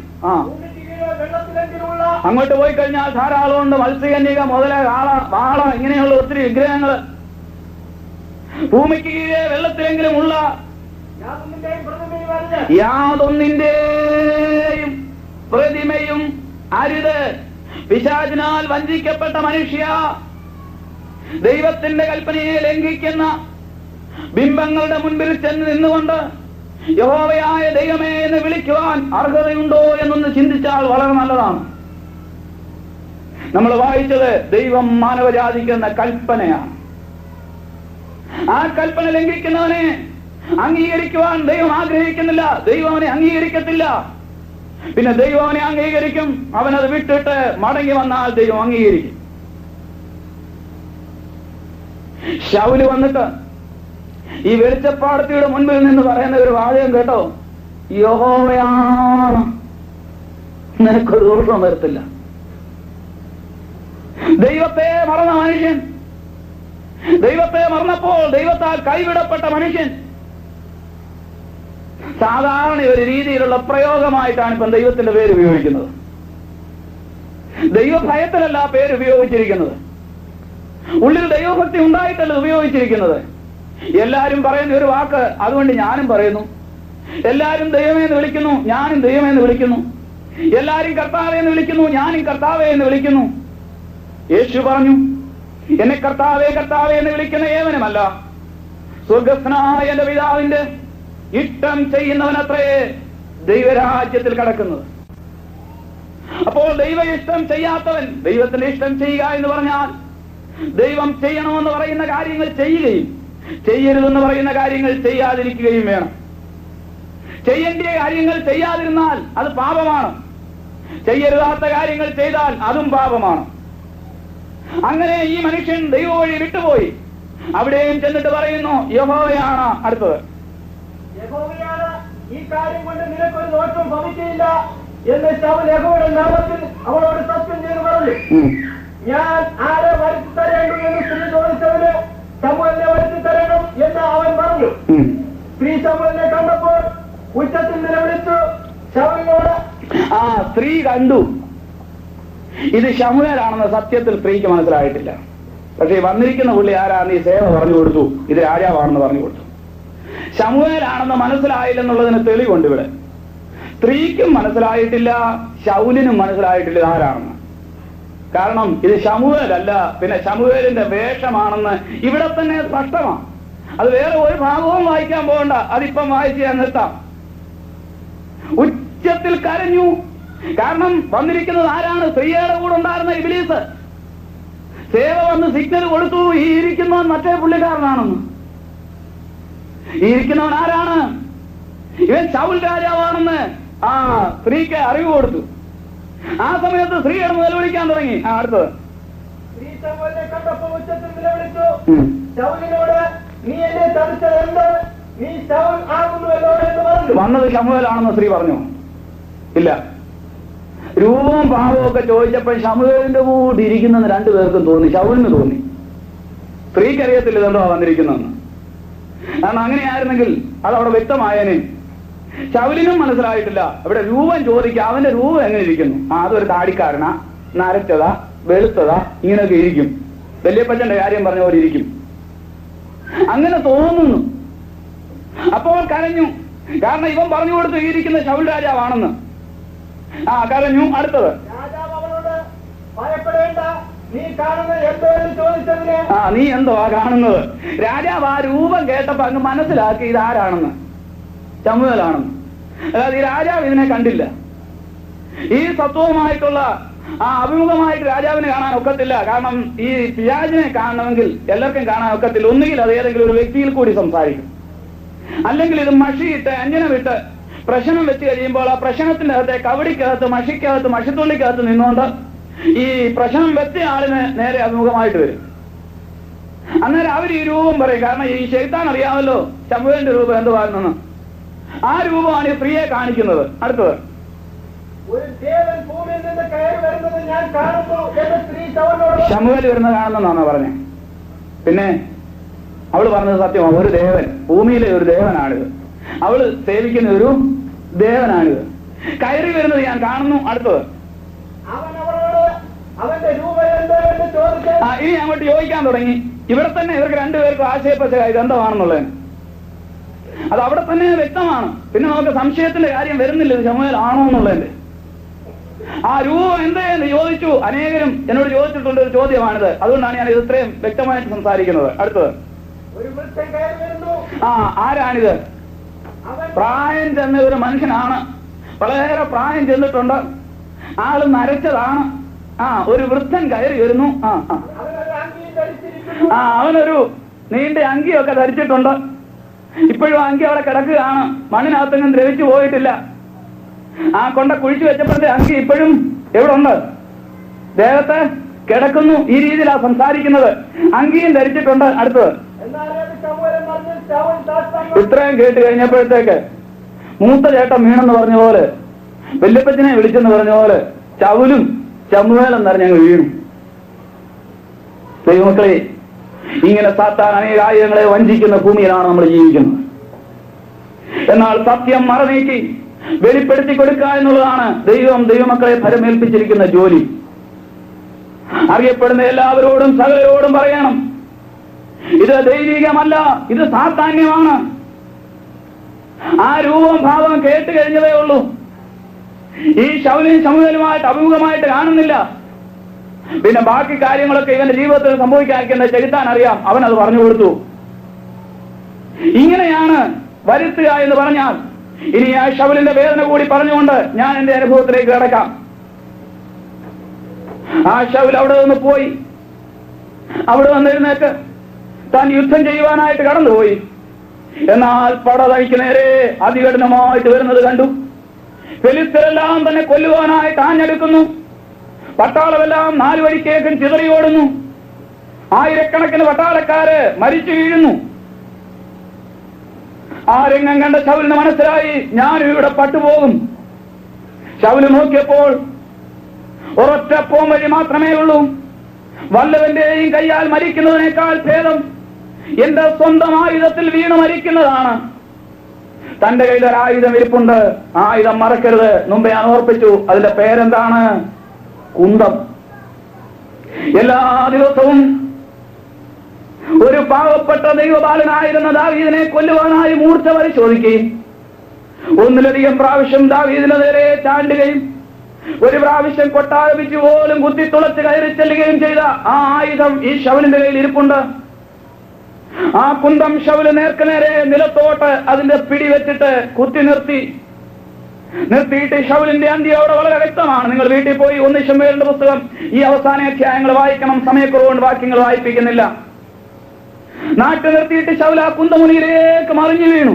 അങ്ങോട്ട് പോയി കഴിഞ്ഞാൽ ധാരാളം ഉണ്ട്. മത്സ്യകന്യക മുതല, വാള, ഇങ്ങനെയുള്ള ഒത്തിരി വിഗ്രഹങ്ങള്. ഭൂമിക്ക് കീഴെ വെള്ളത്തിലെങ്കിലും ഉള്ള യാതൊന്നിന്റെയും പ്രതിമയും അരുത്. പിശാചിനാൽ വഞ്ചിക്കപ്പെട്ട മനുഷ്യ, ദൈവത്തിന്റെ കൽപ്പനയെ ലംഘിക്കുന്ന ബിംബങ്ങളുടെ മുൻപിൽ ചെന്ന് നിന്നുകൊണ്ട് യഹോവയായ ദൈവമേ എന്ന് വിളിക്കുവാൻ അർഹതയുണ്ടോ എന്നൊന്ന് ചിന്തിച്ചാൽ വളരെ നല്ലതാണ്. നമ്മൾ വായിച്ചത് ദൈവം മാനവജാതിക്കുന്ന കൽപ്പനയാണ്. ആ കൽപ്പന ലംഘിക്കുന്നവനെ അംഗീകരിക്കുവാൻ ദൈവം ആഗ്രഹിക്കുന്നില്ല. ദൈവം അവനെ അംഗീകരിക്കത്തില്ല. പിന്നെ ദൈവം അവനെ അംഗീകരിക്കും. അവനത് വിട്ടിട്ട് മടങ്ങി വന്നാൽ ദൈവം അംഗീകരിക്കും. ശൗല് വന്നിട്ട് ഈ വെളിച്ചപ്പാടത്തിയുടെ മുൻപിൽ നിന്ന് പറയുന്ന ഒരു വാചകം കേട്ടോ, യഹോവയാണ്, നിനക്കൊരു ദോഷം വരത്തില്ല. ദൈവത്തെ മറന്ന മനുഷ്യൻ, ദൈവത്തെ മറന്നപ്പോൾ ദൈവത്താൽ കൈവിടപ്പെട്ട മനുഷ്യൻ, സാധാരണ ഒരു രീതിയിലുള്ള പ്രയോഗമായിട്ടാണ് ഇപ്പം ദൈവത്തിന്റെ പേര് ഉപയോഗിക്കുന്നത്. ദൈവഭയത്തിലല്ല പേര് ഉപയോഗിച്ചിരിക്കുന്നത്. ഉള്ളിൽ ദൈവഭക്തി ഉണ്ടായിട്ടല്ല ഉപയോഗിച്ചിരിക്കുന്നത്. എല്ലാരും പറയുന്ന ഒരു വാക്ക്, അതുകൊണ്ട് ഞാനും പറയുന്നു. എല്ലാരും ദൈവമേ എന്ന് വിളിക്കുന്നു, ഞാനും ദൈവമേ എന്ന് വിളിക്കുന്നു. എല്ലാരും കർത്താവേ എന്ന് വിളിക്കുന്നു, ഞാനും കർത്താവേ എന്ന് വിളിക്കുന്നു. യേശു പറഞ്ഞു, എന്നെ കർത്താവേ കർത്താവേ എന്ന് വിളിക്കുന്ന ഏവനുമല്ല, സ്വർഗസ്ഥനായ എന്റെ പിതാവിന്റെ ഇഷ്ടം ചെയ്യുന്നവനത്രേ ദൈവരാജ്യത്തിൽ കടക്കുന്നത്. അപ്പോൾ ദൈവ ഇഷ്ടം ചെയ്യാത്തവൻ ദൈവത്തിന്റെ ഇഷ്ടം ചെയ്യുക എന്ന് പറഞ്ഞാൽ ദൈവം ചെയ്യണമെന്ന് പറയുന്ന കാര്യങ്ങൾ ചെയ്യുകയും ചെയ്യരുതെന്ന് പറയുന്ന കാര്യങ്ങൾ ചെയ്യാതിരിക്കുകയും വേണം. ചെയ്യേണ്ട കാര്യങ്ങൾ ചെയ്യാതിരുന്നാൽ അത് പാപമാണ്, ചെയ്യരുതാത്ത കാര്യങ്ങൾ ചെയ്താൽ അതും പാപമാണ്. അങ്ങനെ ഈ മനുഷ്യൻ ദൈവവഴി വിട്ടുപോയി. അവിടെയും ചെന്നിട്ട് പറയുന്നു, യഹോവയാണ് അടുത്തത്. യഹോവയാണ് ഈ കാര്യം കൊണ്ട് നിനക്കൊരു ദോഷം ഭവിക്കുകയില്ല എന്ന് ശൗൽ യഹോവയുടെ നാമത്തിൽ അവളോട് സത്യം ചെയ്ത് പറഞ്ഞു. ഞാൻ ആരെ വരുത്തി തരേണ്ടു എന്ന് സ്ത്രീ ചോദിച്ചവന് ശമൂവേലിനെ വരുത്തി തരണം എന്ന് അവൻ പറഞ്ഞു. സ്ത്രീ ശമൂവേലിനെ കണ്ടപ്പോൾ ഉച്ചത്തിൽ നിലവിളിച്ചു ശൗലിനോട്. സ്ത്രീ കണ്ടു ഇത് ശമൂവേലാണെന്ന് സത്യത്തിൽ സ്ത്രീക്ക് മനസ്സിലായിട്ടില്ല. പക്ഷേ വന്നിരിക്കുന്ന പുള്ളി ആരാന്ന് ഈ സേവ പറഞ്ഞു കൊടുത്തു, ഇത് രാജാവാണെന്ന് പറഞ്ഞു കൊടുത്തു. ശമൂവേലാണെന്ന് മനസ്സിലായില്ലെന്നുള്ളതിന് തെളിവുണ്ട് ഇവിടെ. സ്ത്രീക്കും മനസ്സിലായിട്ടില്ല, ശൗലിനും മനസ്സിലായിട്ടില്ല ആരാണെന്ന്. കാരണം ഇത് ശമൂവേലല്ല, പിന്നെ ശമൂവേലിന്റെ വേഷമാണെന്ന് ഇവിടെ തന്നെ സ്പഷ്ടമാണ്. അത് വേറെ ഒരു ഭാഗവും വായിക്കാൻ പോകണ്ട, അതിപ്പം വായിച്ച് ഞാൻ നിർത്താം. ഉച്ചത്തിൽ കരഞ്ഞു. കാരണം വന്നിരിക്കുന്നത് ആരാണ്? സ്ത്രീയുടെ കൂടെ ഉണ്ടായിരുന്ന ഇബ്ലീസ്. സേവ വന്ന് സിഗ്നൽ കൊടുത്തു, ഈ ഇരിക്കുന്നവൻ മറ്റേ പുള്ളിക്കാരനാണെന്ന്. ഈ ഇരിക്കുന്നവൻ ആരാണ്? ഇവൻ ശൗൽ രാജാവാണെന്ന് ആ സ്ത്രീക്ക് അറിവ് കൊടുത്തു. ആ സമയത്ത് സ്ത്രീ കിടന്ന് നിലവിളിക്കാൻ തുടങ്ങി. അടുത്തത്, സ്ത്രീ ശമൂവേലിനെ കണ്ടപ്പോൾ ഉച്ചത്തിൽ നിലവിളിച്ചു ശൗലിനോട്, നീ എന്നെ തടുത്തത് എന്ത്? നീ ശൗൽ ആകുന്നുവല്ലോ എന്ന് പറഞ്ഞു. വന്നത് ശമൂവേലാണെന്ന് സ്ത്രീ പറഞ്ഞു? ഇല്ല. രൂപവും ഭാവവും ഒക്കെ ചോദിച്ചപ്പോൾ ശമൂവേലിന്റെ കൂടെ ഇരിക്കുന്നെന്ന് രണ്ടുപേർക്കും തോന്നി, ശൗലിന് തോന്നി. സ്ത്രീക്കറിയത്തില്ല ഇതെന്തോ വന്നിരിക്കുന്നെന്ന്. കാരണം അങ്ങനെയായിരുന്നെങ്കിൽ അതവിടെ വ്യക്തമായേനെ. ശൗലിനും മനസ്സിലായിട്ടില്ല. ഇവിടെ രൂപം ചോദിക്കുക, അവന്റെ രൂപം എങ്ങനെ ഇരിക്കുന്നു? അതൊരു താടിക്കാരനാ, നരച്ചതാ, വെളുത്തതാ, ഇങ്ങനെയൊക്കെ ഇരിക്കും. വല്യപ്പച്ചന്റെ കാര്യം പറഞ്ഞ പോലെ ഇരിക്കും. അങ്ങനെ തോന്നുന്നു. അപ്പോൾ കരഞ്ഞു. കാരണം ഇവൻ പറഞ്ഞു കൊടുത്തു ഈ ഇരിക്കുന്ന ശൗൽ രാജാവാണെന്ന്. കരഞ്ഞു. അടുത്തത്, രാജാവ് അവനോട്, ഭയപ്പെടേണ്ട, നീ കാണുന്നത് എന്തോ എന്ന് ചോദിച്ചതിന്. നീ എന്തോ കാണുന്നത്? രാജാവ് ആ രൂപം കേട്ടപ്പോ അങ്ങ് മനസ്സിലാക്കി ഇതാരാണെന്ന്, ശമൂവേലാണെന്ന്. അതായത് ഈ രാജാവ് ഇതിനെ കണ്ടില്ല. ഈ സത്വവുമായിട്ടുള്ള അഭിമുഖമായിട്ട് രാജാവിനെ കാണാൻ ഒക്കത്തില്ല. കാരണം ഈ പിശാചിനെ കാണണമെങ്കിൽ എല്ലാവർക്കും കാണാൻ ഒക്കത്തില്ല. ഒന്നുകിൽ അത് ഏതെങ്കിലും ഒരു വ്യക്തിയിൽ കൂടി സംസാരിക്കും, അല്ലെങ്കിൽ ഇത് മഷിയിട്ട് അഞ്ജനമിട്ട് പ്രശ്നം വെച്ച് കഴിയുമ്പോൾ ആ പ്രശ്നത്തിന്റെ അകത്തെ കവടിക്കകത്ത് മഷിക്കകത്ത് മഷിത്തുള്ളിക്കകത്ത് നിന്നുകൊണ്ട് ഈ പ്രശ്നം വെച്ച ആളിന് നേരെ അഭിമുഖമായിട്ട് വരും. അന്നേരം അവർ ഈ രൂപം പറയും. കാരണം ഈ ശൈത്താൻ അറിയാമല്ലോ ശമൂവേലിന്റെ രൂപം എന്തുവാണെന്ന്. ആ രൂപമാണ് ഈ സ്ത്രീയെ കാണിക്കുന്നത്. അടുത്തത്, ഒരു ദേവൻ ഭൂമിയിൽ നിന്ന് കയറി വരുന്നത് ഞാൻ കാണുന്നു എന്ന് സ്ത്രീ ശൗലിനോട്. ശമൂവേൽ വരുന്നത് കാണുന്നെന്നാണ് പറഞ്ഞേ. പിന്നെ അവള് പറഞ്ഞത് സത്യമാണ്. ഒരു ദേവൻ, ഭൂമിയിലെ ഒരു ദേവനാണിത്. അവള് സേവിക്കുന്ന ഒരു ദേവനാണിത്. കയറി വരുന്നത് ഞാൻ കാണുന്നു. അടുത്തത്, അവൻ അവളോട് അവന്റെ രൂപം എന്തോ എന്ന് ചോദിച്ചു. ഇനി അങ്ങോട്ട് ചോദിക്കാൻ തുടങ്ങി. ഇവിടെ തന്നെ ഇവർക്ക് രണ്ടുപേർക്കും ആശയപ്പച്ച ഇതെന്താണെന്നുള്ളത് അത് അവിടെ തന്നെ വ്യക്തമാണ്. പിന്നെ നമുക്ക് സംശയത്തിന്റെ കാര്യം വരുന്നില്ല, ഇത് ശമൂവേൽ ആണോ എന്നുള്ളതിന്റെ. ആ രൂപം എന്തേന്ന് ചോദിച്ചു. അനേകരും എന്നോട് ചോദിച്ചിട്ടുള്ള ഒരു ചോദ്യമാണിത്. അതുകൊണ്ടാണ് ഞാൻ ഇത് ഇത്രയും വ്യക്തമായിട്ട് സംസാരിക്കുന്നത്. അടുത്തത്, ഒരു വൃദ്ധൻ കയറി വരുന്നു. ആരാണിത്? പ്രായം ചെന്ന ഒരു മനുഷ്യനാണ്. വളരെയേറെ പ്രായം ചെന്നിട്ടുണ്ട്. ആള് നരച്ചതാണ്. ഒരു വൃദ്ധൻ കയറി വരുന്നു. അവനൊരു നീണ്ട അങ്കിയൊക്കെ ധരിച്ചിട്ടുണ്ട്. ഇപ്പോഴും അങ്കി അവിടെ കിടക്കുകയാണ്. മണ്ണിനകത്തൊന്നും ദ്രവിച്ചു പോയിട്ടില്ല. കൊണ്ട കുഴിച്ചു വെച്ചപ്പോഴത്തെ അങ്കി ഇപ്പോഴും എവിടെ ഉണ്ട്? ദേഹത്ത് കിടക്കുന്നു. ഈ രീതിയിലാണ് സംസാരിക്കുന്നത്. അങ്കിയും ധരിച്ചിട്ടുണ്ട്. അടുത്തത്, ഇത്രയും കേട്ട് കഴിഞ്ഞപ്പോഴത്തേക്ക് മൂത്ത ചേട്ടൻ വീണെന്ന് പറഞ്ഞ പോലെ, വല്യപ്പച്ചനെ വിളിച്ചെന്ന് പറഞ്ഞ പോലെ ശൗലും ശമൂവേലും എന്നറിഞ്ഞങ്ങ് വീണു. ദൈവമക്കളെ, ഇങ്ങനെ സാത്താൻ അനേക ആയുധങ്ങളെ വഞ്ചിക്കുന്ന ഭൂമിയിലാണ് നമ്മൾ ജീവിക്കുന്നത്. എന്നാൽ സത്യം മറനീക്കി വെളിപ്പെടുത്തി കൊടുക്കുക എന്നുള്ളതാണ് ദൈവമക്കളെ ഫലമേൽപ്പിച്ചിരിക്കുന്ന ജോലി. അറിയപ്പെടുന്ന എല്ലാവരോടും സകലരോടും പറയണം, ഇത് ദൈവികമല്ല, ഇത് സാത്താന്യമാണ്. ആ രൂപം ഭാവം കേട്ട് കഴിഞ്ഞതേ ഉള്ളൂ. ഈ ശൗലും ശമൂവേലുമായിട്ട് അഭിമുഖമായിട്ട് കാണുന്നില്ല. പിന്നെ ബാക്കി കാര്യങ്ങളൊക്കെ ഇവന്റെ ജീവിതത്തിൽ സംഭവിക്കാതിരിക്കുന്നത് ചെകുത്താൻ അറിയാം. അവനത് പറഞ്ഞു കൊടുത്തു. ഇങ്ങനെയാണ് വരുത്തുക എന്ന് പറഞ്ഞാൽ, ഇനി ആ ശൗലിന്റെ വേദന കൂടി പറഞ്ഞുകൊണ്ട് ഞാൻ എന്റെ അനുഭവത്തിലേക്ക് കിടക്കാം. ആ ശൗൽ അവിടെ നിന്ന് പോയി, അവിടെ വന്നിരുന്നേക്ക് താൻ യുദ്ധം ചെയ്യുവാനായിട്ട് കടന്നുപോയി. എന്നാൽ പടതയ്ക്ക് നേരെ അതികഠിനമായിട്ട് വരുന്നത് കണ്ടു. ഫെലിസ്ത്യരെല്ലാം തന്നെ കൊല്ലുവാനായിട്ട് ആഞ്ഞെടുക്കുന്നു. പട്ടാളമെല്ലാം 4 വഴിക്കേക്കും ചിതറിയോടുന്നു. ആയിരക്കണക്കിന് പട്ടാളക്കാര് മരിച്ചു വീഴുന്നു. ആ രംഗം കണ്ട ശൗലിന് മനസ്സിലായി, ഞാനും ഇവിടെ പട്ടുപോകും. ശൗല് നോക്കിയപ്പോൾ ഒരൊറ്റ പോം വഴി മാത്രമേ ഉള്ളൂ. വല്ലവന്റെയും കയ്യാൽ മരിക്കുന്നതിനേക്കാൾ ഭേദം എന്റെ സ്വന്തം ആയുധത്തിൽ വീണ് മരിക്കുന്നതാണ്. തന്റെ കയ്യിൽ ഒരു ആയുധം ഇരിപ്പുണ്ട്. ആയുധം മറക്കരുത്. മുമ്പേ ഞാൻ ഓർപ്പിച്ചു, അതിന്റെ പേരെന്താണ്? കുന്തം. എല്ലാ ദിവസവും ഒരു പാവപ്പെട്ട ദൈവബാലനായിരുന്ന ദാവീദിനെ കൊല്ലുവാനായി മൂർച്ച പരിശോധിക്കുകയും 1-ലധികം പ്രാവശ്യം ദാവീദിന് നേരെ ചാണ്ടുകയും ഒരു പ്രാവശ്യം കൊട്ടാരപ്പിച്ചു പോലും കുത്തിത്തുളച്ച് കയറി ചെല്ലുകയും ചെയ്ത ആ ആയുധം ഈ ശൗലിന്റെ കയ്യിൽ ഇരിപ്പുണ്ട്. ആ കുന്തം ശൗല് നേർക്കുനേരെ നിലത്തോട്ട് അതിന്റെ പിടി വെച്ചിട്ട് കുത്തി നിർത്തിയിട്ട് ശൗലിന്റെ അന്ത്യം അവിടെ വളരെ വ്യക്തമാണ്. നിങ്ങൾ വീട്ടിൽ പോയി 1 ശമൂവേലിന്റെ പുസ്തകം ഈ അവസാന അധ്യായങ്ങൾ വായിക്കണം. സമയക്കുറവുകൊണ്ട് വാക്യങ്ങൾ വായിപ്പിക്കുന്നില്ല. നാട്ടു നിർത്തിയിട്ട് ശൗൽ ആ കുന്തമുനിയിലേക്ക് മറിഞ്ഞു വീണു.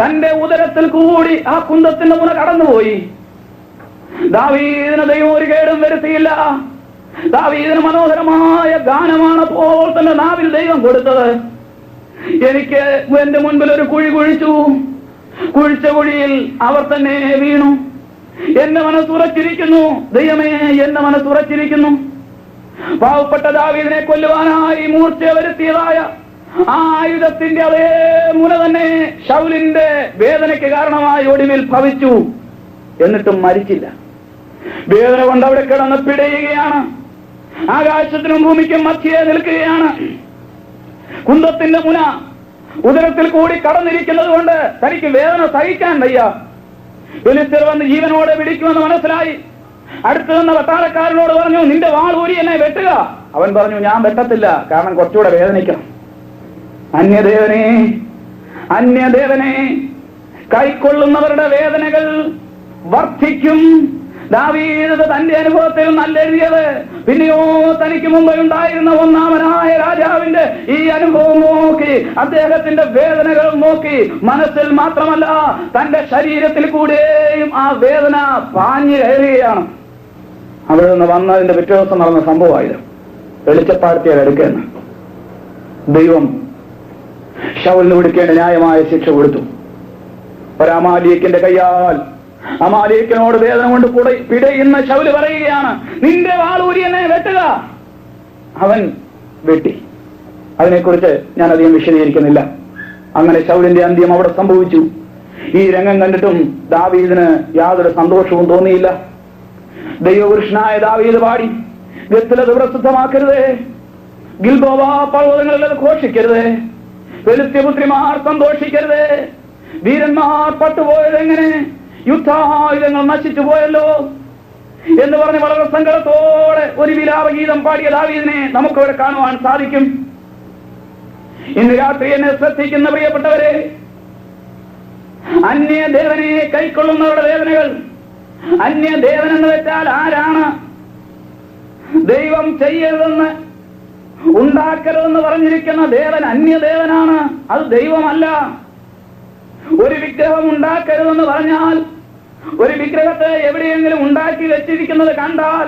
തന്റെ ഉദരത്തിൽ കൂടി ആ കുന്തത്തിന്റെ മുന കടന്നുപോയി. ദാവീദിന് ദൈവം ഒരു കേടും വരുത്തിയില്ല. ദാവീദിന് മനോഹരമായ ഗാനമാണ് അപ്പോൾ തന്നെ നാവിൽ ദൈവം കൊടുത്തത്. എനിക്ക് എന്റെ മുൻപിൽ ഒരു കുഴി കുഴിച്ചു, കുഴിച്ച കുഴിയിൽ അവർ തന്നെ വീണു. എന്റെ മനസ്സുറച്ചിരിക്കുന്നു, ദൈവമേ എന്റെ മനസ്സുറച്ചിരിക്കുന്നു. പാവപ്പെട്ട ദാവീദിനെ കൊല്ലുവാനായി മൂർച്ച വരുത്തിയതായ ആ ആയുധത്തിന്റെ അതേ മുന തന്നെ ശൗലിന്റെ വേദനയ്ക്ക് കാരണമായി ഒടുവിൽ ഭവിച്ചു. എന്നിട്ടും മരിച്ചില്ല. വേദന കൊണ്ട് അവിടെ കിടന്ന് പിടയുകയാണ്. ആകാശത്തിനും ഭൂമിക്കും മധ്യേ നിൽക്കുകയാണ്. കുന്തത്തിന്റെ മുന ഉദരത്തിൽ കൂടി കടന്നിരിക്കുന്നത് കൊണ്ട് തനിക്ക് വേദന സഹിക്കാൻ വയ്യ. ഫെലിസ്ത്യർ വന്ന് ജീവനോടെ പിടിക്കുമെന്ന് മനസ്സിലായി. അടുത്തു നിന്ന പട്ടാളക്കാരനോട് പറഞ്ഞു, നിന്റെ വാൾ ഊരി എന്നെ വെട്ടുക. അവൻ പറഞ്ഞു, ഞാൻ വെട്ടത്തില്ല, കാരണം കുറച്ചുകൂടെ വേദനിക്കണം. അന്യദേവനെ കൈക്കൊള്ളുന്നവരുടെ വേദനകൾ വർദ്ധിക്കും. ദാവീദ് തന്റെ അനുഭവത്തിൽ നല്ല എഴുതിയത്. പിന്നെയോ തനിക്ക് മുമ്പ് ഉണ്ടായിരുന്ന 1-ാമനായ രാജാവിന്റെ ഈ അനുഭവം നോക്കി, അദ്ദേഹത്തിന്റെ വേദനകൾ നോക്കി, മനസ്സിൽ മാത്രമല്ല തന്റെ ശരീരത്തിൽ കൂടെയും ആ വേദന പാഞ്ഞു കയറുകയാണ്. അവിടെ നിന്ന് വന്നതിന്റെ പിറ്റേ ദിവസം നടന്ന സംഭവമായിരുന്നു. വെളിച്ചപ്പാടത്തിയ എടുക്കുന്ന ദൈവം ശൗലിന് കൊടുക്കേണ്ട ന്യായമായ ശിക്ഷ കൊടുത്തു. ഒരമാലിയക്കിന്റെ കയ്യാൽ അമാലിയക്കിനോട് വേദന കൊണ്ട് പിടയുന്ന ശൗല് പറയുകയാണ്, നിന്റെ വാളൂരി എന്നെ വെട്ടുക. അവൻ വെട്ടി. അതിനെക്കുറിച്ച് ഞാൻ അധികം വിശദീകരിക്കുന്നില്ല. അങ്ങനെ ശൗലിന്റെ അന്ത്യം അവിടെ സംഭവിച്ചു. ഈ രംഗം കണ്ടിട്ടും ദാവീദിന് യാതൊരു സന്തോഷവും തോന്നിയില്ല. ദൈവപുരുഷനായ ദാവീദ് പാടി, ഗത്തിലത് പ്രസിദ്ധമാക്കരുതേ, ഗിൽബോവ പർവ്വതങ്ങളിലത് ഘോഷിക്കരുതേ, ഫെലിസ്ത്യപുത്രിമാർ സന്തോഷിക്കരുതേ, വീരന്മാർ പട്ടുപോയതെങ്ങനെ, യുദ്ധായുധങ്ങൾ നശിച്ചു പോയല്ലോ എന്ന് പറഞ്ഞ് വളരെ സങ്കടത്തോടെ ഒരു വിലാപഗീതം പാടിയ ദാവീദിനെ നമുക്കവിടെ കാണുവാൻ സാധിക്കും. ഇന്ന് രാത്രി എന്നെ ശ്രദ്ധിക്കുന്ന പ്രിയപ്പെട്ടവരെ, അന്യദേവനെ കൈക്കൊള്ളുന്നവരുടെ വേദനകൾ. അന്യദേവൻ എന്ന് വെച്ചാൽ ആരാണ്? ദൈവം ചെയ്യരുതെന്ന് ഉണ്ടാക്കരുതെന്ന് പറഞ്ഞിരിക്കുന്ന ദേവൻ അന്യദേവനാണ്, അത് ദൈവമല്ല. ഒരു വിഗ്രഹം ഉണ്ടാക്കരുതെന്ന് പറഞ്ഞാൽ, ഒരു വിഗ്രഹത്തെ എവിടെയെങ്കിലും ഉണ്ടാക്കി വെച്ചിരിക്കുന്നത് കണ്ടാൽ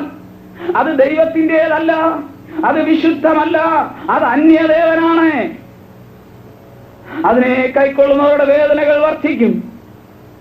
അത് ദൈവത്തിൻ്റെതല്ല, അത് വിശുദ്ധമല്ല, അത് അന്യദേവനാണ്. അതിനെ കൈക്കൊള്ളുന്നവരുടെ വേദനകൾ വർദ്ധിക്കും.